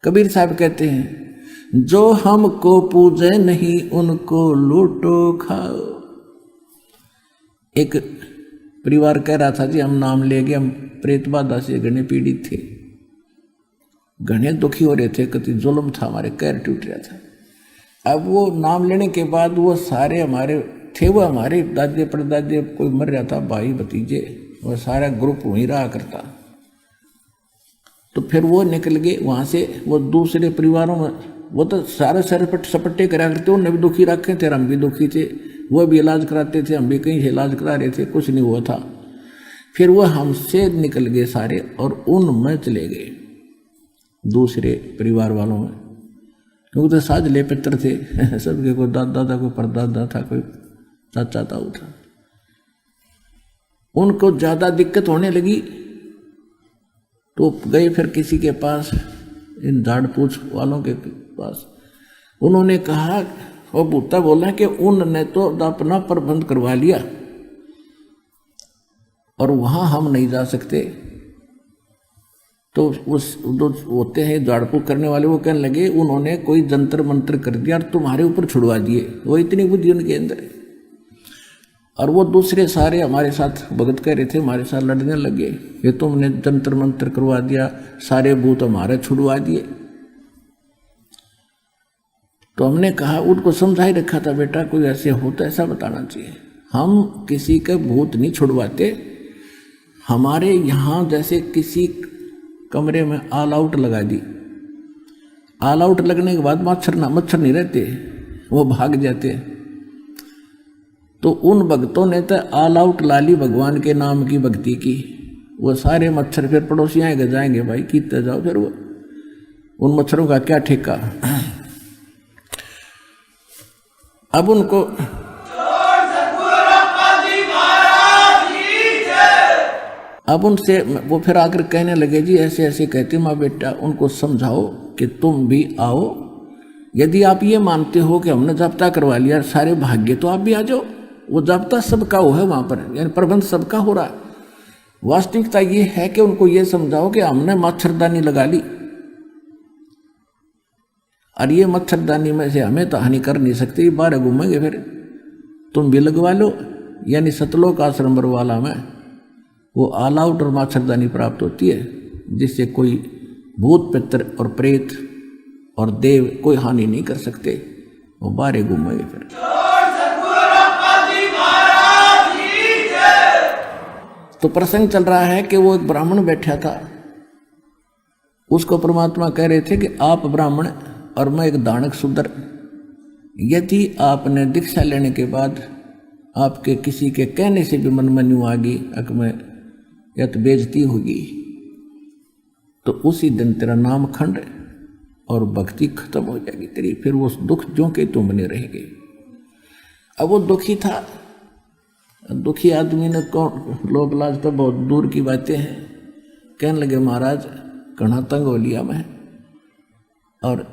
कबीर साहब कहते हैं जो हमको पूजे नहीं उनको लूटो खाओ। एक परिवार कह रहा था जी हम नाम ले गए, हम प्रेत बाधा से घने पीड़ित थे, घने दुखी हो रहे थे, कति जुल्म था, हमारे कैर टूट रहा था। अब वो नाम लेने के बाद वो सारे हमारे थे, वो हमारे दादे परदादे, कोई मर जाता, भाई भतीजे, वो सारा ग्रुप वहीं रहा करता। तो फिर वो निकल गए वहाँ से, वो दूसरे परिवारों में, वो तो सारे सपट्टे करा करते, उन्हें भी दुखी रखे थे, हम भी दुखी थे, वो भी इलाज कराते थे, हम भी कहीं से इलाज करा रहे थे, कुछ नहीं हुआ था। फिर वो हमसे निकल गए सारे और उनमें चले गए दूसरे परिवार वालों में, क्योंकि तो साज ले पितर थे सबके, कोई दादा था, कोई परदादा था, कोई चाचा ताऊ था। उनको ज़्यादा दिक्कत होने लगी तो गए फिर किसी के पास, इन झाड़ पूछ वालों के पास। उन्होंने कहा, वो बूता बोला कि उनने तो अपना प्रबंध करवा लिया और वहाँ हम नहीं जा सकते। तो उस जो होते हैं झाड़ फूक करने वाले, वो कहने लगे उन्होंने कोई जंतर मंत्र कर दिया और तुम्हारे ऊपर छुड़वा दिए। वो इतनी बुद्धि उनके अंदर। और वो दूसरे सारे हमारे साथ भगत कह रहे थे, हमारे साथ लड़ने लगे, ये तुमने जंतर मंत्र करवा दिया, सारे भूत हमारे छुड़वा दिए। तो हमने कहा, उनको समझा ही रखा था, बेटा कोई ऐसे होता ऐसा बताना चाहिए, हम किसी का भूत नहीं छुड़वाते। हमारे यहाँ जैसे किसी कमरे में ऑल आउट लगा दी। ऑल आउट लगने के बाद मच्छर नहीं रहते, वो भाग जाते। तो उन भक्तों ने तो ऑल आउट ला ली भगवान के नाम की भक्ति की। वो सारे मच्छर फिर पड़ोसी आएंगे जाएंगे, भाई कीते जाओ, फिर वो उन मच्छरों का क्या ठेका। अब उनको अब उनसे वो फिर आकर कहने लगे, जी ऐसे ऐसे कहते माँ बेटा, उनको समझाओ कि तुम भी आओ। यदि आप ये मानते हो कि हमने जाब्ता करवा लिया सारे भाग्य, तो आप भी आ जाओ। वो जाब्ता सबका हो है वहां पर, यानी प्रबंध सबका हो रहा है। वास्तविकता ये है कि उनको ये समझाओ कि हमने मच्छरदानी लगा ली और ये मच्छरदानी में से हमें तो हानि कर नहीं सकती, बाहर घूमेंगे, फिर तुम भी लगवा लो। यानी सतलोक आश्रम बरवाला में वो ऑल आउट और मच्छरदानी प्राप्त होती है, जिससे कोई भूत पितर और प्रेत और देव कोई हानि नहीं कर सकते, वो बाहर घूमेंगे फिर। तो प्रसंग चल रहा है कि वो एक ब्राह्मण बैठा था, उसको परमात्मा कह रहे थे कि आप ब्राह्मण और मैं एक दानक शूद्र, यदि आपने दीक्षा लेने के बाद आपके किसी के कहने से भी मन में न्यू आ गई अक में या तो बेइज्जती होगी, तो उसी दिन तेरा नाम खंड और भक्ति खत्म हो जाएगी तेरी, फिर वो दुख जो के तुम बने रहेंगे। अब वो दुखी था। दुखी आदमी ने कौन, लोग लाज तो बहुत दूर की बातें हैं, कहने लगे महाराज घना तंग हो लिया मैं, और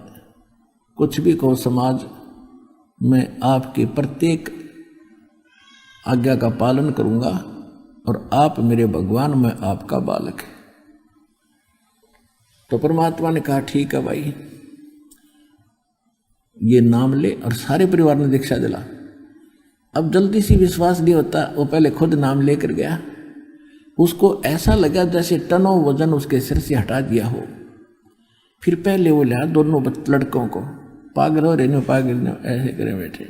कुछ भी कहो समाज में आपकी प्रत्येक आज्ञा का पालन करूंगा, और आप मेरे भगवान, मैं आपका बालक है। तो परमात्मा ने कहा ठीक है भाई, ये नाम ले, और सारे परिवार ने दीक्षा दिला। अब जल्दी से विश्वास नहीं होता, वो पहले खुद नाम लेकर गया। उसको ऐसा लगा जैसे टनों वजन उसके सिर से हटा दिया हो। फिर पहले वो लिया दोनों लड़कों को, पागल हो रहे, पागल ने ऐसे करे बैठे,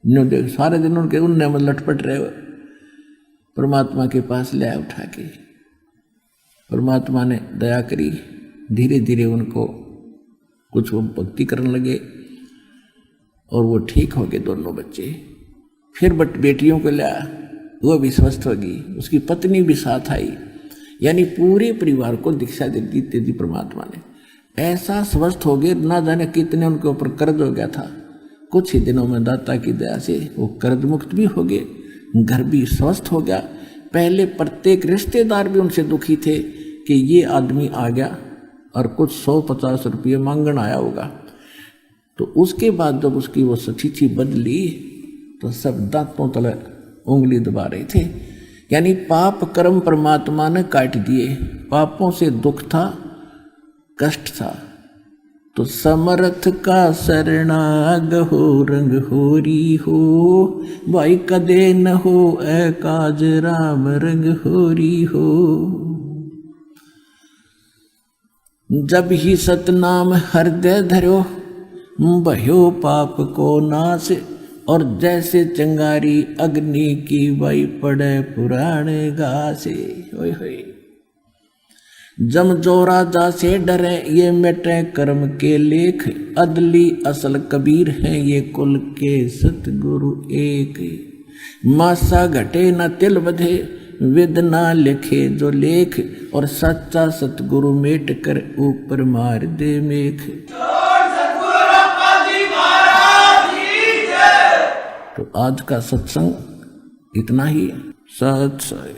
देख सारे दिन उनके उनने में लटपट रहे। परमात्मा के पास ले आया उठा के। परमात्मा ने दया करी, धीरे धीरे उनको कुछ वो भक्ति करने लगे और वो ठीक हो गए दोनों बच्चे। फिर बेटियों को लाया, वो भी स्वस्थ होगी, उसकी पत्नी भी साथ आई, यानी पूरे परिवार को दीक्षा दे दी परमात्मा ने। ऐसा स्वस्थ हो गए, ना जाने कितने उनके ऊपर कर्ज हो गया था। कुछ ही दिनों में दाता की दया से वो कर्ज मुक्त भी हो गए, घर भी स्वस्थ हो गया। पहले प्रत्येक रिश्तेदार भी उनसे दुखी थे कि ये आदमी आ गया और कुछ 150 रुपये मांगन आया होगा। तो उसके बाद जब उसकी वो स्थिति बदली तो सब दांतों तले उंगली दबा रहे थे, यानी पाप कर्म परमात्मा ने काट दिए। पापों से दुख था, कष्ट था। तो समर्थ का शरणाग हो, रंग होरी हो, भाई कदे न हो ए काज राम, रंग होरी हो। जब ही सतनाम हृदय धरो, भयो पाप को नाश, और जैसे चंगारी अग्नि की, भाई पड़े पुराने घासे। होय होय। जम जो राजा से डरे, ये मिटे कर्म के लेख, अदली असल कबीर हैं ये कुल के सतगुरु एक। मासा घटे न तिल बधे, विद ना लिखे जो लेख, और सच्चा सतगुरु मेट कर ऊपर मार दे मेख। तो आज का सत्संग इतना ही। सत साई।